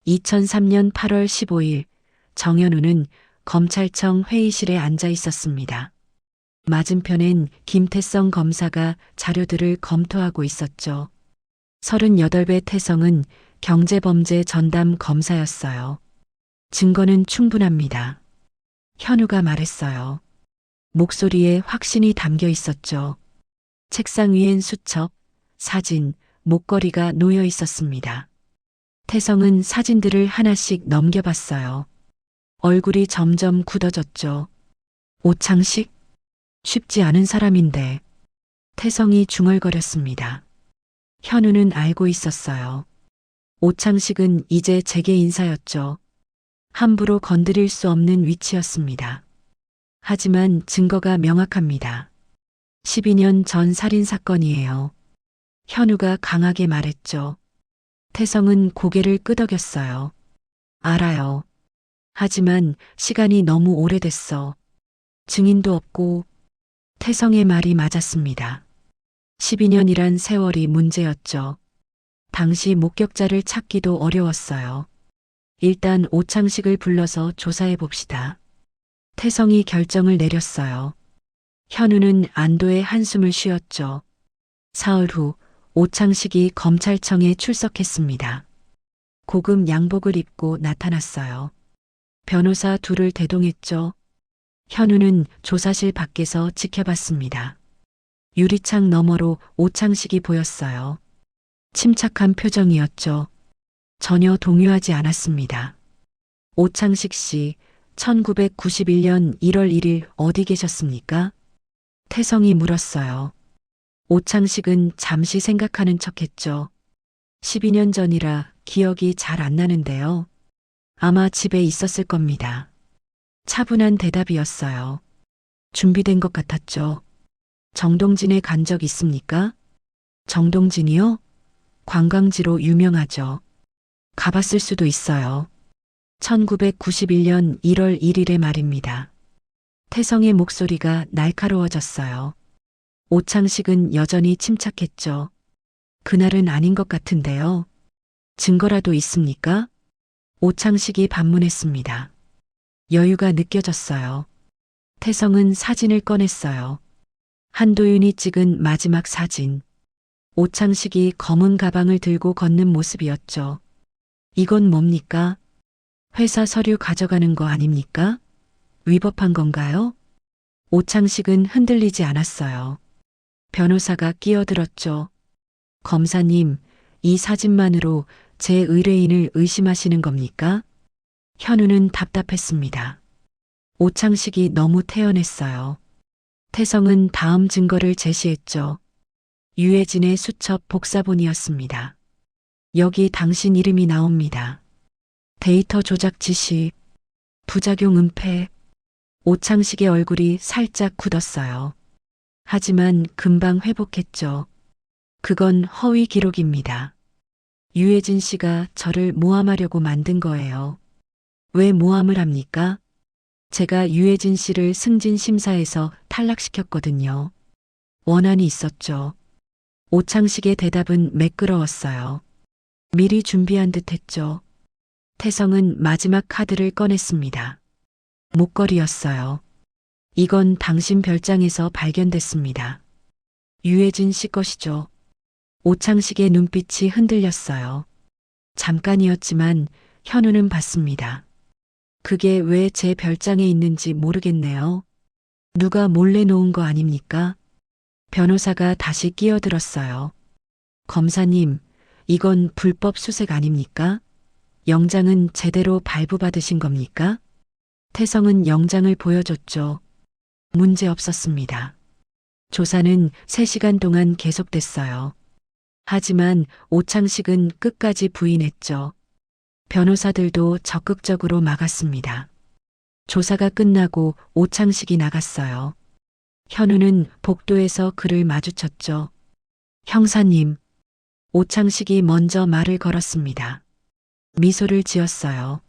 2003년 8월 15일 정현우는 검찰청 회의실에 앉아 있었습니다. 맞은편엔 김태성 검사가 자료들을 검토하고 있었죠. 38배 태성은 경제범죄 전담 검사였어요. 증거는 충분합니다. 현우가 말했어요. 목소리에 확신이 담겨 있었죠. 책상 위엔 수첩, 사진, 목걸이가 놓여 있었습니다. 태성은 사진들을 하나씩 넘겨봤어요. 얼굴이 점점 굳어졌죠. 오창식? 쉽지 않은 사람인데. 태성이 중얼거렸습니다. 현우는 알고 있었어요. 오창식은 이제 재계 인사였죠. 함부로 건드릴 수 없는 위치였습니다. 하지만 증거가 명확합니다. 12년 전 살인 사건이에요. 현우가 강하게 말했죠. 태성은 고개를 끄덕였어요. 알아요. 하지만 시간이 너무 오래됐어. 증인도 없고. 태성의 말이 맞았습니다. 12년이란 세월이 문제였죠. 당시 목격자를 찾기도 어려웠어요. 일단 오창식을 불러서 조사해 봅시다. 태성이 결정을 내렸어요. 현우는 안도의 한숨을 쉬었죠. 사흘 후 오창식이 검찰청에 출석했습니다. 고급 양복을 입고 나타났어요. 변호사 둘을 대동했죠. 현우는 조사실 밖에서 지켜봤습니다. 유리창 너머로 오창식이 보였어요. 침착한 표정이었죠. 전혀 동요하지 않았습니다. 오창식 씨, 1991년 1월 1일 어디 계셨습니까? 태성이 물었어요. 오창식은 잠시 생각하는 척했죠. 12년 전이라 기억이 잘 안 나는데요. 아마 집에 있었을 겁니다. 차분한 대답이었어요. 준비된 것 같았죠. 정동진에 간 적 있습니까? 정동진이요? 관광지로 유명하죠. 가봤을 수도 있어요. 1991년 1월 1일의 말입니다. 태성의 목소리가 날카로워졌어요. 오창식은 여전히 침착했죠. 그날은 아닌 것 같은데요. 증거라도 있습니까? 오창식이 반문했습니다. 여유가 느껴졌어요. 태성은 사진을 꺼냈어요. 한도윤이 찍은 마지막 사진. 오창식이 검은 가방을 들고 걷는 모습이었죠. 이건 뭡니까? 회사 서류 가져가는 거 아닙니까? 위법한 건가요? 오창식은 흔들리지 않았어요. 변호사가 끼어들었죠. 검사님, 이 사진만으로 제 의뢰인을 의심하시는 겁니까? 현우는 답답했습니다. 오창식이 너무 태연했어요. 태성은 다음 증거를 제시했죠. 유해진의 수첩 복사본이었습니다. 여기 당신 이름이 나옵니다. 데이터 조작 지시, 부작용 은폐. 오창식의 얼굴이 살짝 굳었어요. 하지만 금방 회복했죠. 그건 허위 기록입니다. 유해진 씨가 저를 모함하려고 만든 거예요. 왜 모함을 합니까? 제가 유해진 씨를 승진 심사에서 탈락시켰거든요. 원한이 있었죠. 오창식의 대답은 매끄러웠어요. 미리 준비한 듯 했죠. 태성은 마지막 카드를 꺼냈습니다. 목걸이였어요. 이건 당신 별장에서 발견됐습니다. 유해진 씨 것이죠. 오창식의 눈빛이 흔들렸어요. 잠깐이었지만 현우는 봤습니다. 그게 왜 제 별장에 있는지 모르겠네요. 누가 몰래 놓은 거 아닙니까? 변호사가 다시 끼어들었어요. 검사님, 이건 불법 수색 아닙니까? 영장은 제대로 발부받으신 겁니까? 태성은 영장을 보여줬죠. 문제 없었습니다. 조사는 3시간 동안 계속됐어요. 하지만 오창식은 끝까지 부인했죠. 변호사들도 적극적으로 막았습니다. 조사가 끝나고 오창식이 나갔어요. 현우는 복도에서 그를 마주쳤죠. 형사님, 오창식이 먼저 말을 걸었습니다. 미소를 지었어요.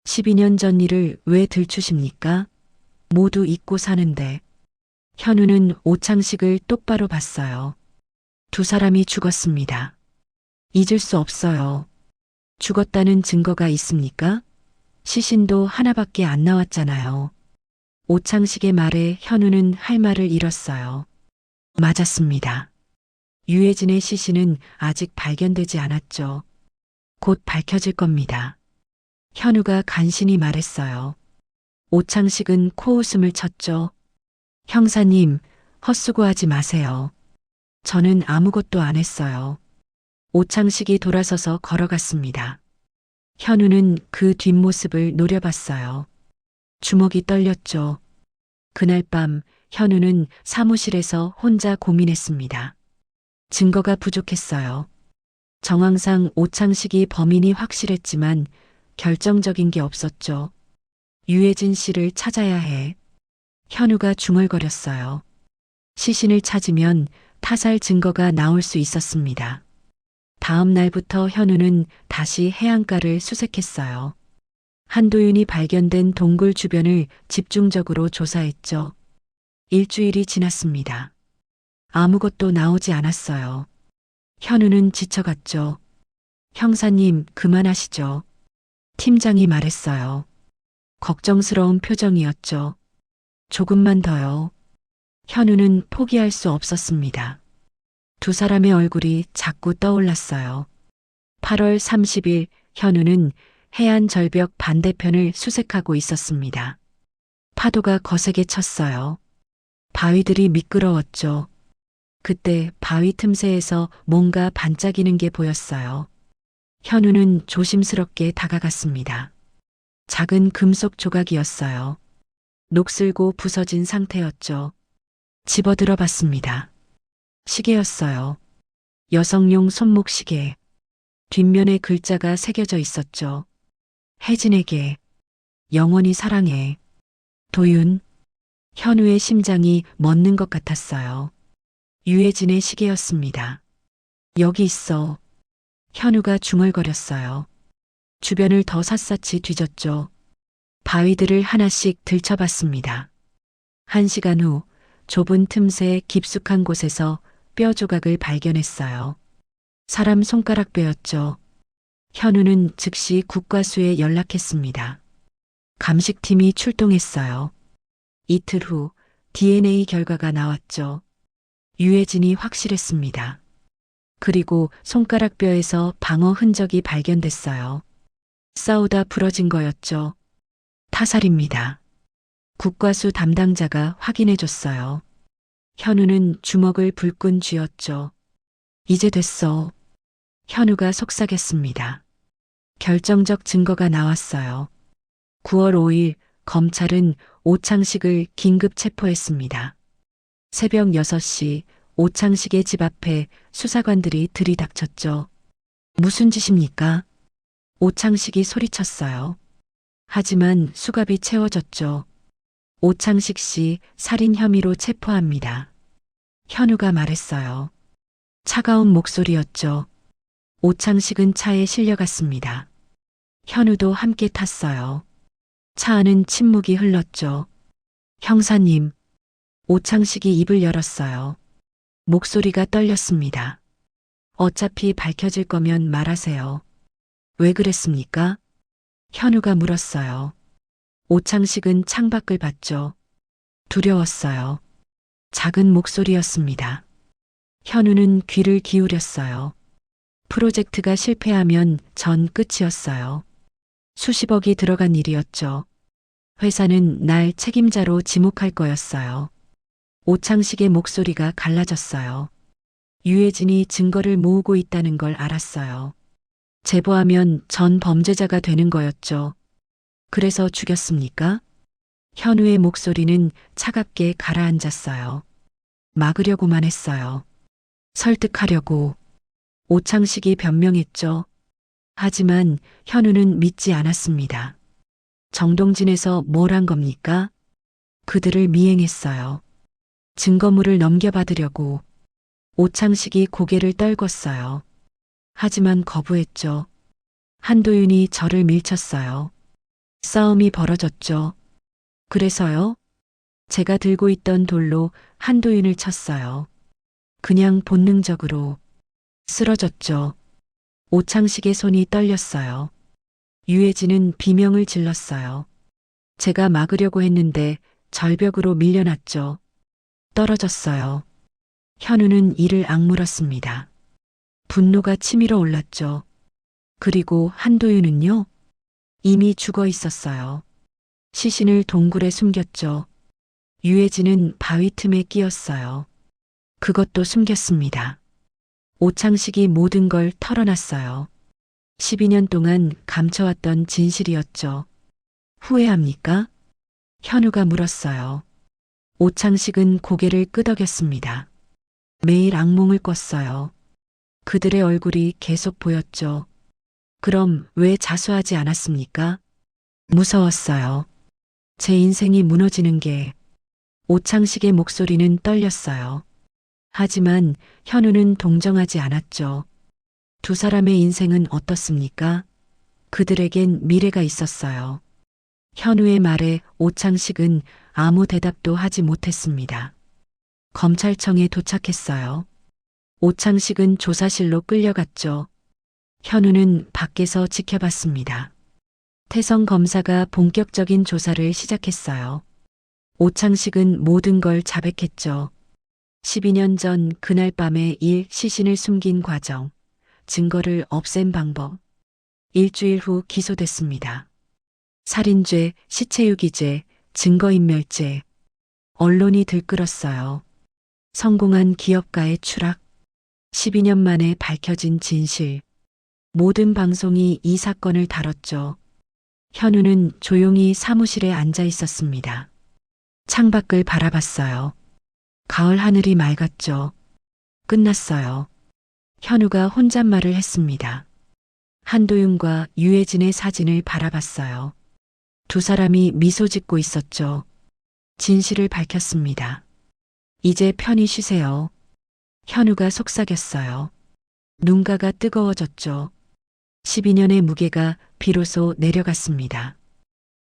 12년 전 일을 왜 들추십니까? 모두 잊고 사는데. 현우는 오창식을 똑바로 봤어요. 두 사람이 죽었습니다. 잊을 수 없어요. 죽었다는 증거가 있습니까? 시신도 하나밖에 안 나왔잖아요. 오창식의 말에 현우는 할 말을 잃었어요. 맞았습니다. 유해진의 시신은 아직 발견되지 않았죠. 곧 밝혀질 겁니다. 현우가 간신히 말했어요. 오창식은 코웃음을 쳤죠. 형사님, 헛수고하지 마세요. 저는 아무것도 안 했어요. 오창식이 돌아서서 걸어갔습니다. 현우는 그 뒷모습을 노려봤어요. 주먹이 떨렸죠. 그날 밤 현우는 사무실에서 혼자 고민했습니다. 증거가 부족했어요. 정황상 오창식이 범인이 확실했지만 결정적인 게 없었죠. 유해진 씨를 찾아야 해. 현우가 중얼거렸어요. 시신을 찾으면 타살 증거가 나올 수 있었습니다. 다음 날부터 현우는 다시 해안가를 수색했어요. 한도윤이 발견된 동굴 주변을 집중적으로 조사했죠. 일주일이 지났습니다. 아무것도 나오지 않았어요. 현우는 지쳐갔죠. 형사님, 그만하시죠. 팀장이 말했어요. 걱정스러운 표정이었죠. 조금만 더요. 현우는 포기할 수 없었습니다. 두 사람의 얼굴이 자꾸 떠올랐어요. 8월 30일 현우는 해안 절벽 반대편을 수색하고 있었습니다. 파도가 거세게 쳤어요. 바위들이 미끄러웠죠. 그때 바위 틈새에서 뭔가 반짝이는 게 보였어요. 현우는 조심스럽게 다가갔습니다. 작은 금속 조각이었어요. 녹슬고 부서진 상태였죠. 집어들어 봤습니다. 시계였어요. 여성용 손목 시계. 뒷면에 글자가 새겨져 있었죠. 혜진에게, 영원히 사랑해. 도윤. 현우의 심장이 멎는 것 같았어요. 유해진의 시계였습니다. 여기 있어. 현우가 중얼거렸어요. 주변을 더 샅샅이 뒤졌죠. 바위들을 하나씩 들춰봤습니다. 1시간 후 좁은 틈새 깊숙한 곳에서 뼈 조각을 발견했어요. 사람 손가락 뼈였죠. 현우는 즉시 국과수에 연락했습니다. 감식팀이 출동했어요. 이틀 후 DNA 결과가 나왔죠. 유해진이 확실했습니다. 그리고 손가락 뼈에서 방어 흔적이 발견됐어요. 싸우다 부러진 거였죠. 타살입니다. 국과수 담당자가 확인해줬어요. 현우는 주먹을 불끈 쥐었죠. 이제 됐어. 현우가 속삭였습니다. 결정적 증거가 나왔어요. 9월 5일 검찰은 오창식을 긴급 체포했습니다. 새벽 6시 오창식의 집 앞에 수사관들이 들이닥쳤죠. 무슨 짓입니까? 오창식이 소리쳤어요. 하지만 수갑이 채워졌죠. 오창식 씨 살인 혐의로 체포합니다. 현우가 말했어요. 차가운 목소리였죠. 오창식은 차에 실려갔습니다. 현우도 함께 탔어요. 차 안은 침묵이 흘렀죠. 형사님. 오창식이 입을 열었어요. 목소리가 떨렸습니다. 어차피 밝혀질 거면 말하세요. 왜 그랬습니까? 현우가 물었어요. 오창식은 창밖을 봤죠. 두려웠어요. 작은 목소리였습니다. 현우는 귀를 기울였어요. 프로젝트가 실패하면 전 끝이었어요. 수십억이 들어간 일이었죠. 회사는 날 책임자로 지목할 거였어요. 오창식의 목소리가 갈라졌어요. 유해진이 증거를 모으고 있다는 걸 알았어요. 제보하면 전 범죄자가 되는 거였죠. 그래서 죽였습니까? 현우의 목소리는 차갑게 가라앉았어요. 막으려고만 했어요. 설득하려고. 오창식이 변명했죠. 하지만 현우는 믿지 않았습니다. 정동진에서 뭘 한 겁니까? 그들을 미행했어요. 증거물을 넘겨받으려고. 오창식이 고개를 떨궜어요. 하지만 거부했죠. 한도윤이 저를 밀쳤어요. 싸움이 벌어졌죠. 그래서요? 제가 들고 있던 돌로 한도윤을 쳤어요. 그냥 본능적으로. 쓰러졌죠. 오창식의 손이 떨렸어요. 유해진은 비명을 질렀어요. 제가 막으려고 했는데 절벽으로 밀려났죠. 떨어졌어요. 현우는 이를 악물었습니다. 분노가 치밀어 올랐죠. 그리고 한도윤은요? 이미 죽어 있었어요. 시신을 동굴에 숨겼죠. 유해진은 바위 틈에 끼었어요. 그것도 숨겼습니다. 오창식이 모든 걸 털어놨어요. 12년 동안 감춰왔던 진실이었죠. 후회합니까? 현우가 물었어요. 오창식은 고개를 끄덕였습니다. 매일 악몽을 꿨어요. 그들의 얼굴이 계속 보였죠. 그럼 왜 자수하지 않았습니까? 무서웠어요. 제 인생이 무너지는 게. 오창식의 목소리는 떨렸어요. 하지만 현우는 동정하지 않았죠. 두 사람의 인생은 어떻습니까? 그들에겐 미래가 있었어요. 현우의 말에 오창식은 아무 대답도 하지 못했습니다. 검찰청에 도착했어요. 오창식은 조사실로 끌려갔죠. 현우는 밖에서 지켜봤습니다. 태성 검사가 본격적인 조사를 시작했어요. 오창식은 모든 걸 자백했죠. 12년 전 그날 밤에 시신을 숨긴 과정, 증거를 없앤 방법. 일주일 후 기소됐습니다. 살인죄, 시체유기죄, 증거인멸죄. 언론이 들끓었어요. 성공한 기업가의 추락. 12년 만에 밝혀진 진실. 모든 방송이 이 사건을 다뤘죠. 현우는 조용히 사무실에 앉아 있었습니다. 창밖을 바라봤어요. 가을 하늘이 맑았죠. 끝났어요. 현우가 혼잣말을 했습니다. 한도윤과 유해진의 사진을 바라봤어요. 두 사람이 미소 짓고 있었죠. 진실을 밝혔습니다. 이제 편히 쉬세요. 현우가 속삭였어요. 눈가가 뜨거워졌죠. 12년의 무게가 비로소 내려갔습니다.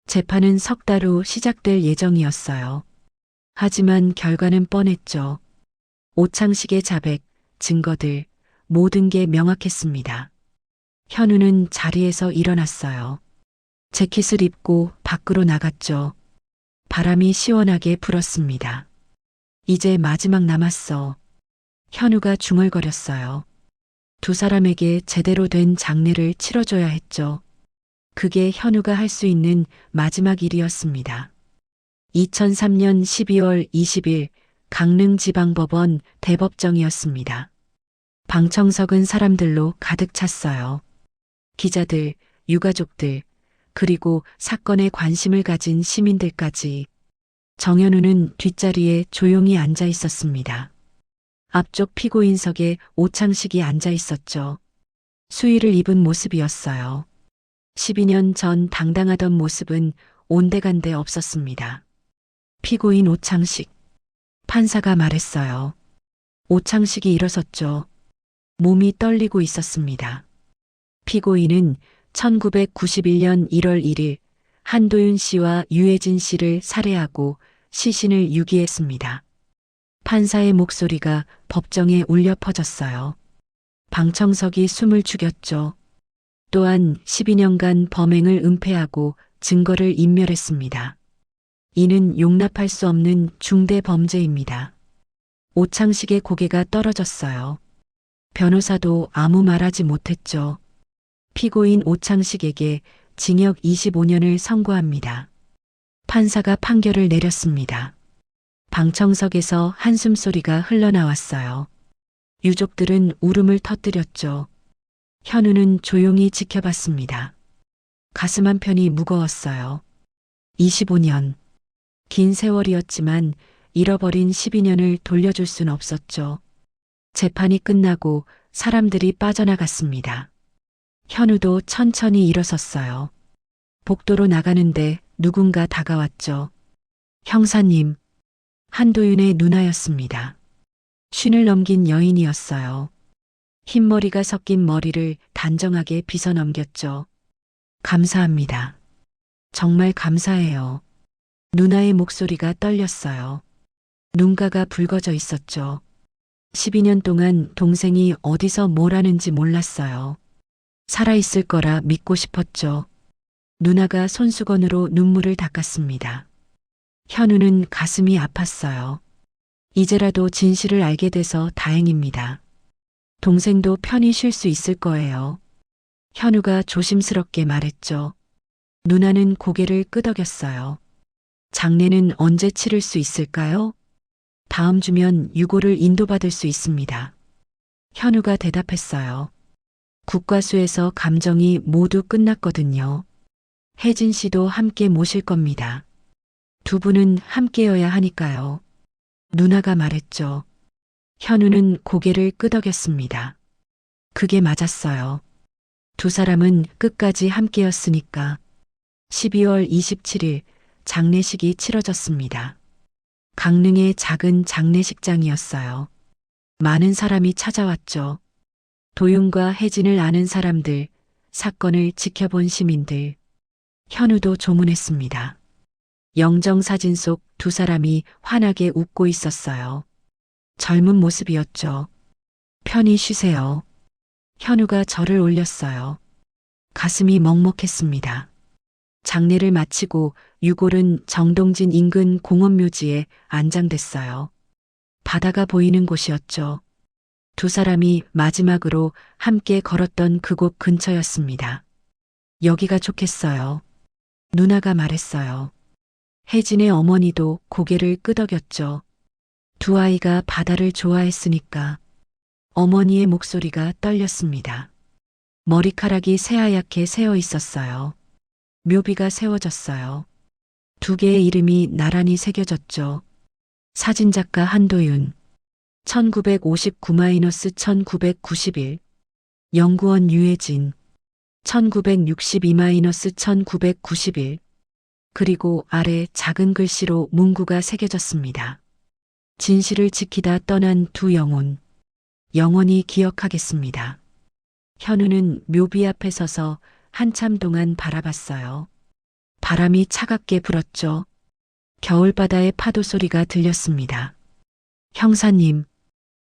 재판은 석 달 후 시작될 예정이었어요. 하지만 결과는 뻔했죠. 오창식의 자백, 증거들, 모든 게 명확했습니다. 현우는 자리에서 일어났어요. 재킷을 입고 밖으로 나갔죠. 바람이 시원하게 불었습니다. 이제 마지막 남았어. 현우가 중얼거렸어요. 두 사람에게 제대로 된 장례를 치러줘야 했죠. 그게 현우가 할 수 있는 마지막 일이었습니다. 2003년 12월 20일 강릉지방법원 대법정이었습니다. 방청석은 사람들로 가득 찼어요. 기자들, 유가족들, 그리고 사건에 관심을 가진 시민들까지. 정현우는 뒷자리에 조용히 앉아 있었습니다. 앞쪽 피고인석에 오창식이 앉아 있었죠. 수의를 입은 모습이었어요. 12년 전 당당하던 모습은 온데간데 없었습니다. 피고인 오창식. 판사가 말했어요. 오창식이 일어섰죠. 몸이 떨리고 있었습니다. 피고인은 1991년 1월 1일 한도윤 씨와 유해진 씨를 살해하고 시신을 유기했습니다. 판사의 목소리가 법정에 울려 퍼졌어요. 방청석이 숨을 죽였죠. 또한 12년간 범행을 은폐하고 증거를 인멸했습니다. 이는 용납할 수 없는 중대 범죄입니다. 오창식의 고개가 떨어졌어요. 변호사도 아무 말하지 못했죠. 피고인 오창식에게 징역 25년을 선고합니다. 판사가 판결을 내렸습니다. 방청석에서 한숨소리가 흘러나왔어요. 유족들은 울음을 터뜨렸죠. 현우는 조용히 지켜봤습니다. 가슴 한편이 무거웠어요. 25년. 긴 세월이었지만 잃어버린 12년을 돌려줄 순 없었죠. 재판이 끝나고 사람들이 빠져나갔습니다. 현우도 천천히 일어섰어요. 복도로 나가는데 누군가 다가왔죠. 형사님. 한도윤의 누나였습니다. 쉰을 넘긴 여인이었어요. 흰머리가 섞인 머리를 단정하게 빗어 넘겼죠. 감사합니다. 정말 감사해요. 누나의 목소리가 떨렸어요. 눈가가 붉어져 있었죠. 12년 동안 동생이 어디서 뭘 하는지 몰랐어요. 살아있을 거라 믿고 싶었죠. 누나가 손수건으로 눈물을 닦았습니다. 현우는 가슴이 아팠어요. 이제라도 진실을 알게 돼서 다행입니다. 동생도 편히 쉴 수 있을 거예요. 현우가 조심스럽게 말했죠. 누나는 고개를 끄덕였어요. 장례는 언제 치를 수 있을까요? 다음 주면 유고를 인도받을 수 있습니다. 현우가 대답했어요. 국과수에서 감정이 모두 끝났거든요. 혜진 씨도 함께 모실 겁니다. 두 분은 함께여야 하니까요. 누나가 말했죠. 현우는 고개를 끄덕였습니다. 그게 맞았어요. 두 사람은 끝까지 함께였으니까. 12월 27일 장례식이 치러졌습니다. 강릉의 작은 장례식장이었어요. 많은 사람이 찾아왔죠. 도윤과 혜진을 아는 사람들, 사건을 지켜본 시민들. 현우도 조문했습니다. 영정사진 속 두 사람이 환하게 웃고 있었어요. 젊은 모습이었죠. 편히 쉬세요. 현우가 절을 올렸어요. 가슴이 먹먹했습니다. 장례를 마치고 유골은 정동진 인근 공원묘지에 안장됐어요. 바다가 보이는 곳이었죠. 두 사람이 마지막으로 함께 걸었던 그곳 근처였습니다. 여기가 좋겠어요. 누나가 말했어요. 혜진의 어머니도 고개를 끄덕였죠. 두 아이가 바다를 좋아했으니까. 어머니의 목소리가 떨렸습니다. 머리카락이 새하얗게 새어 있었어요. 묘비가 세워졌어요. 두 개의 이름이 나란히 새겨졌죠. 사진작가 한도윤, 1959-1991, 연구원 유해진, 1962-1991, 그리고 아래 작은 글씨로 문구가 새겨졌습니다. 진실을 지키다 떠난 두 영혼, 영원히 기억하겠습니다. 현우는 묘비 앞에 서서 한참 동안 바라봤어요. 바람이 차갑게 불었죠. 겨울바다의 파도 소리가 들렸습니다. 형사님,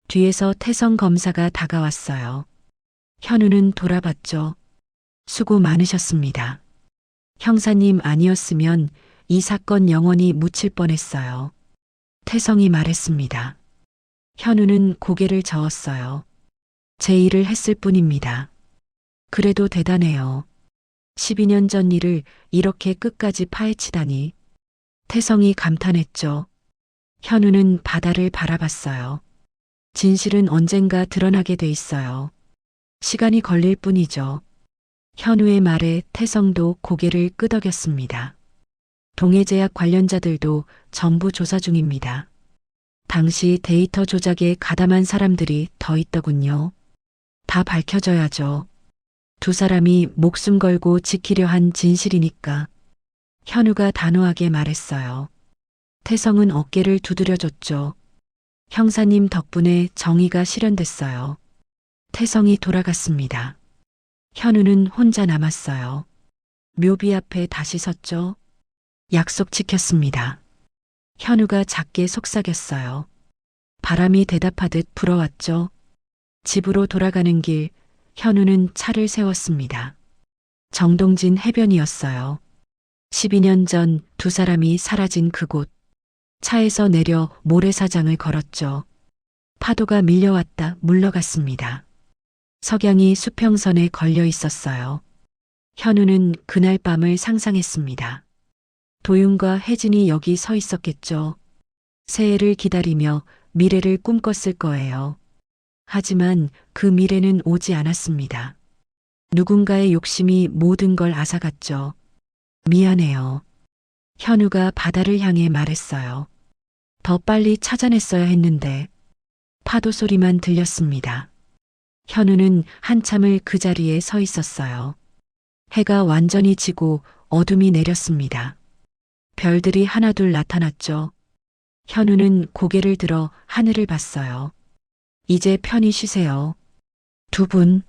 뒤에서 태성 검사가 다가왔어요. 현우는 돌아봤죠. 수고 많으셨습니다. 형사님 아니었으면 이 사건 영원히 묻힐 뻔했어요. 태성이 말했습니다. 현우는 고개를 저었어요. 제 일을 했을 뿐입니다. 그래도 대단해요. 12년 전 일을 이렇게 끝까지 파헤치다니. 태성이 감탄했죠. 현우는 바다를 바라봤어요. 진실은 언젠가 드러나게 돼 있어요. 시간이 걸릴 뿐이죠. 현우의 말에 태성도 고개를 끄덕였습니다. 동해제약 관련자들도 전부 조사 중입니다. 당시 데이터 조작에 가담한 사람들이 더 있더군요. 다 밝혀져야죠. 두 사람이 목숨 걸고 지키려 한 진실이니까. 현우가 단호하게 말했어요. 태성은 어깨를 두드려줬죠. 형사님 덕분에 정의가 실현됐어요. 태성이 돌아갔습니다. 현우는 혼자 남았어요. 묘비 앞에 다시 섰죠. 약속 지켰습니다. 현우가 작게 속삭였어요. 바람이 대답하듯 불어왔죠. 집으로 돌아가는 길, 현우는 차를 세웠습니다. 정동진 해변이었어요. 12년 전 두 사람이 사라진 그곳. 차에서 내려 모래사장을 걸었죠. 파도가 밀려왔다 물러갔습니다. 석양이 수평선에 걸려 있었어요. 현우는 그날 밤을 상상했습니다. 도윤과 혜진이 여기 서 있었겠죠. 새해를 기다리며 미래를 꿈꿨을 거예요. 하지만 그 미래는 오지 않았습니다. 누군가의 욕심이 모든 걸 앗아갔죠. 미안해요. 현우가 바다를 향해 말했어요. 더 빨리 찾아냈어야 했는데 파도 소리만 들렸습니다. 현우는 한참을 그 자리에 서 있었어요. 해가 완전히 지고 어둠이 내렸습니다. 별들이 하나둘 나타났죠. 현우는 고개를 들어 하늘을 봤어요. 이제 편히 쉬세요. 두 분.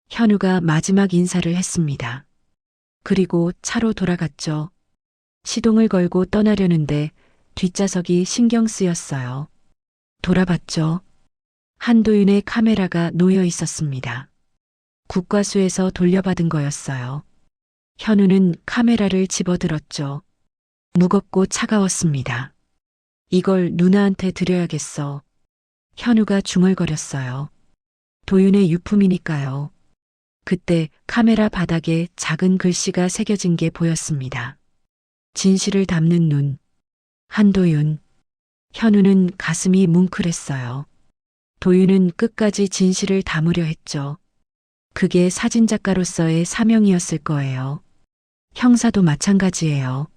현우가 마지막 인사를 했습니다. 그리고 차로 돌아갔죠. 시동을 걸고 떠나려는데 뒷좌석이 신경 쓰였어요. 돌아봤죠. 한도윤의 카메라가 놓여 있었습니다. 국과수에서 돌려받은 거였어요. 현우는 카메라를 집어들었죠. 무겁고 차가웠습니다. 이걸 누나한테 드려야겠어. 현우가 중얼거렸어요. 도윤의 유품이니까요. 그때 카메라 바닥에 작은 글씨가 새겨진 게 보였습니다. 진실을 담는 눈. 한도윤. 현우는 가슴이 뭉클했어요. 도윤은 끝까지 진실을 담으려 했죠. 그게 사진작가로서의 사명이었을 거예요. 형사도 마찬가지예요.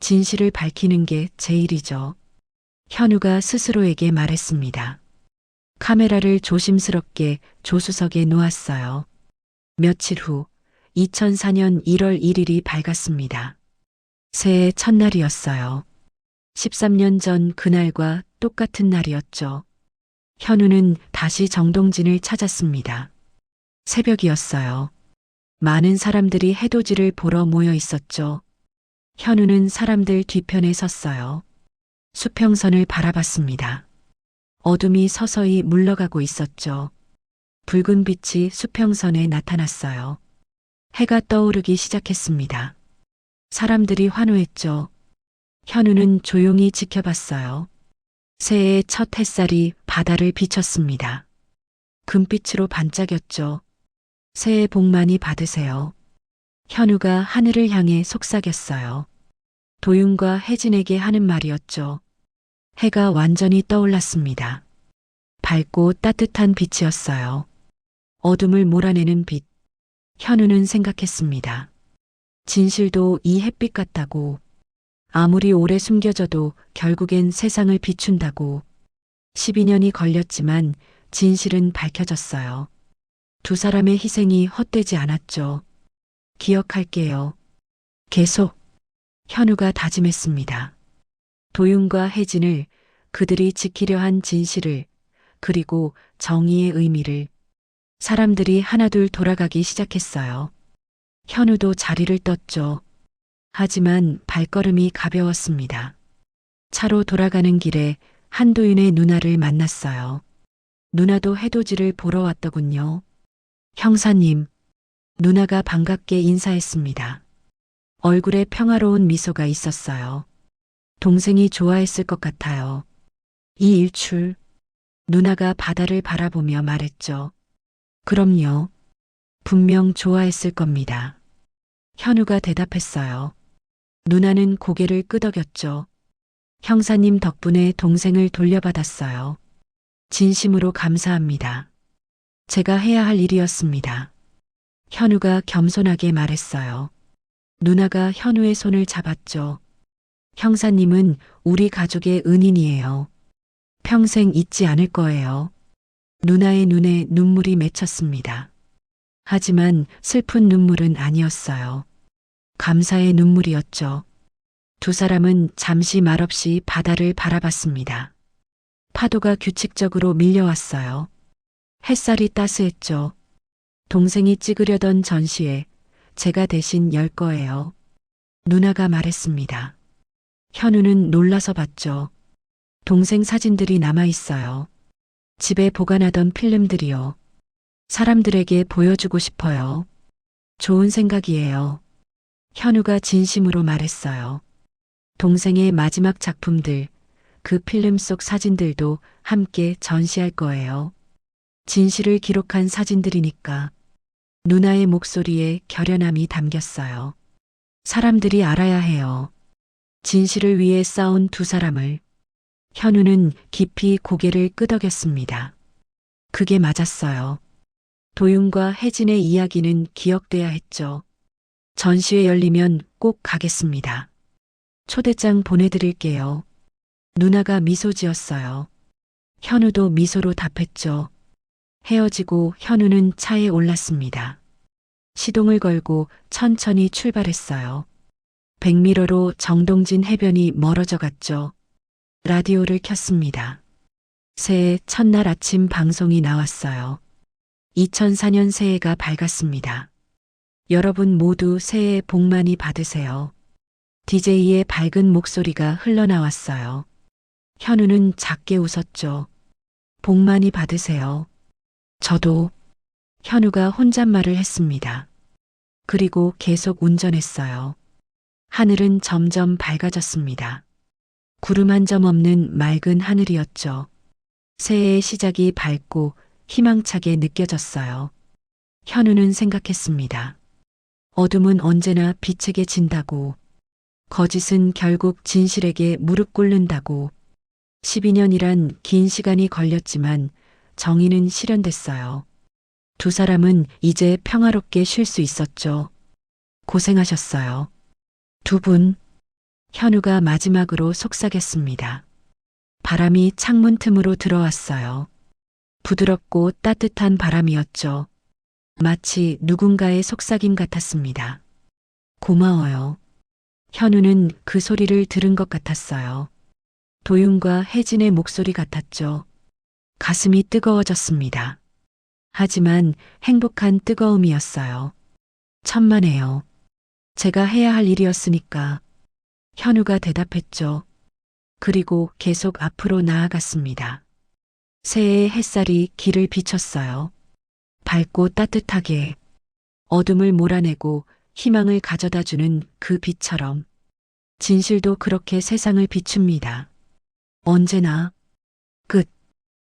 진실을 밝히는 게 제일이죠. 현우가 스스로에게 말했습니다. 카메라를 조심스럽게 조수석에 놓았어요. 며칠 후 2004년 1월 1일이 밝았습니다. 새해 첫날이었어요. 13년 전 그날과 똑같은 날이었죠. 현우는 다시 정동진을 찾았습니다. 새벽이었어요. 많은 사람들이 해돋이를 보러 모여 있었죠. 현우는 사람들 뒤편에 섰어요. 수평선을 바라봤습니다. 어둠이 서서히 물러가고 있었죠. 붉은 빛이 수평선에 나타났어요. 해가 떠오르기 시작했습니다. 사람들이 환호했죠. 현우는 조용히 지켜봤어요. 새해의 첫 햇살이 바다를 비췄습니다. 금빛으로 반짝였죠. 새해 복 많이 받으세요. 현우가 하늘을 향해 속삭였어요. 도윤과 혜진에게 하는 말이었죠. 해가 완전히 떠올랐습니다. 밝고 따뜻한 빛이었어요. 어둠을 몰아내는 빛. 현우는 생각했습니다. 진실도 이 햇빛 같다고. 아무리 오래 숨겨져도 결국엔 세상을 비춘다고. 12년이 걸렸지만 진실은 밝혀졌어요. 두 사람의 희생이 헛되지 않았죠. 기억할게요. 계속. 현우가 다짐했습니다. 도윤과 혜진을, 그들이 지키려 한 진실을, 그리고 정의의 의미를. 사람들이 하나둘 돌아가기 시작했어요. 현우도 자리를 떴죠. 하지만 발걸음이 가벼웠습니다. 차로 돌아가는 길에 한도윤의 누나를 만났어요. 누나도 해돋이를 보러 왔더군요. 형사님. 누나가 반갑게 인사했습니다. 얼굴에 평화로운 미소가 있었어요. 동생이 좋아했을 것 같아요. 이 일출. 누나가 바다를 바라보며 말했죠. 그럼요. 분명 좋아했을 겁니다. 현우가 대답했어요. 누나는 고개를 끄덕였죠. 형사님 덕분에 동생을 돌려받았어요. 진심으로 감사합니다. 제가 해야 할 일이었습니다. 현우가 겸손하게 말했어요. 누나가 현우의 손을 잡았죠. 형사님은 우리 가족의 은인이에요. 평생 잊지 않을 거예요. 누나의 눈에 눈물이 맺혔습니다. 하지만 슬픈 눈물은 아니었어요. 감사의 눈물이었죠. 두 사람은 잠시 말없이 바다를 바라봤습니다. 파도가 규칙적으로 밀려왔어요. 햇살이 따스했죠. 동생이 찍으려던 전시회 제가 대신 열 거예요. 누나가 말했습니다. 현우는 놀라서 봤죠. 동생 사진들이 남아 있어요. 집에 보관하던 필름들이요. 사람들에게 보여주고 싶어요. 좋은 생각이에요. 현우가 진심으로 말했어요. 동생의 마지막 작품들, 그 필름 속 사진들도 함께 전시할 거예요. 진실을 기록한 사진들이니까. 누나의 목소리에 결연함이 담겼어요. 사람들이 알아야 해요. 진실을 위해 싸운 두 사람을. 현우는 깊이 고개를 끄덕였습니다. 그게 맞았어요. 도윤과 혜진의 이야기는 기억돼야 했죠. 전시회 열리면 꼭 가겠습니다. 초대장 보내드릴게요. 누나가 미소 지었어요. 현우도 미소로 답했죠. 헤어지고 현우는 차에 올랐습니다. 시동을 걸고 천천히 출발했어요. 백미러로 정동진 해변이 멀어져 갔죠. 라디오를 켰습니다. 새해 첫날 아침 방송이 나왔어요. 2004년 새해가 밝았습니다. 여러분 모두 새해 복 많이 받으세요. DJ의 밝은 목소리가 흘러나왔어요. 현우는 작게 웃었죠. 복 많이 받으세요. 저도. 현우가 혼잣말을 했습니다. 그리고 계속 운전했어요. 하늘은 점점 밝아졌습니다. 구름 한 점 없는 맑은 하늘이었죠. 새해의 시작이 밝고 희망차게 느껴졌어요. 현우는 생각했습니다. 어둠은 언제나 빛에게 진다고. 거짓은 결국 진실에게 무릎 꿇는다고. 12년이란 긴 시간이 걸렸지만 정의는 실현됐어요. 두 사람은 이제 평화롭게 쉴 수 있었죠. 고생하셨어요. 두 분. 현우가 마지막으로 속삭였습니다. 바람이 창문 틈으로 들어왔어요. 부드럽고 따뜻한 바람이었죠. 마치 누군가의 속삭임 같았습니다. 고마워요. 현우는 그 소리를 들은 것 같았어요. 도윤과 혜진의 목소리 같았죠. 가슴이 뜨거워졌습니다. 하지만 행복한 뜨거움이었어요. 천만에요. 제가 해야 할 일이었으니까. 현우가 대답했죠. 그리고 계속 앞으로 나아갔습니다. 새해의 햇살이 길을 비췄어요. 밝고 따뜻하게. 어둠을 몰아내고 희망을 가져다주는 그 빛처럼. 진실도 그렇게 세상을 비춥니다. 언제나.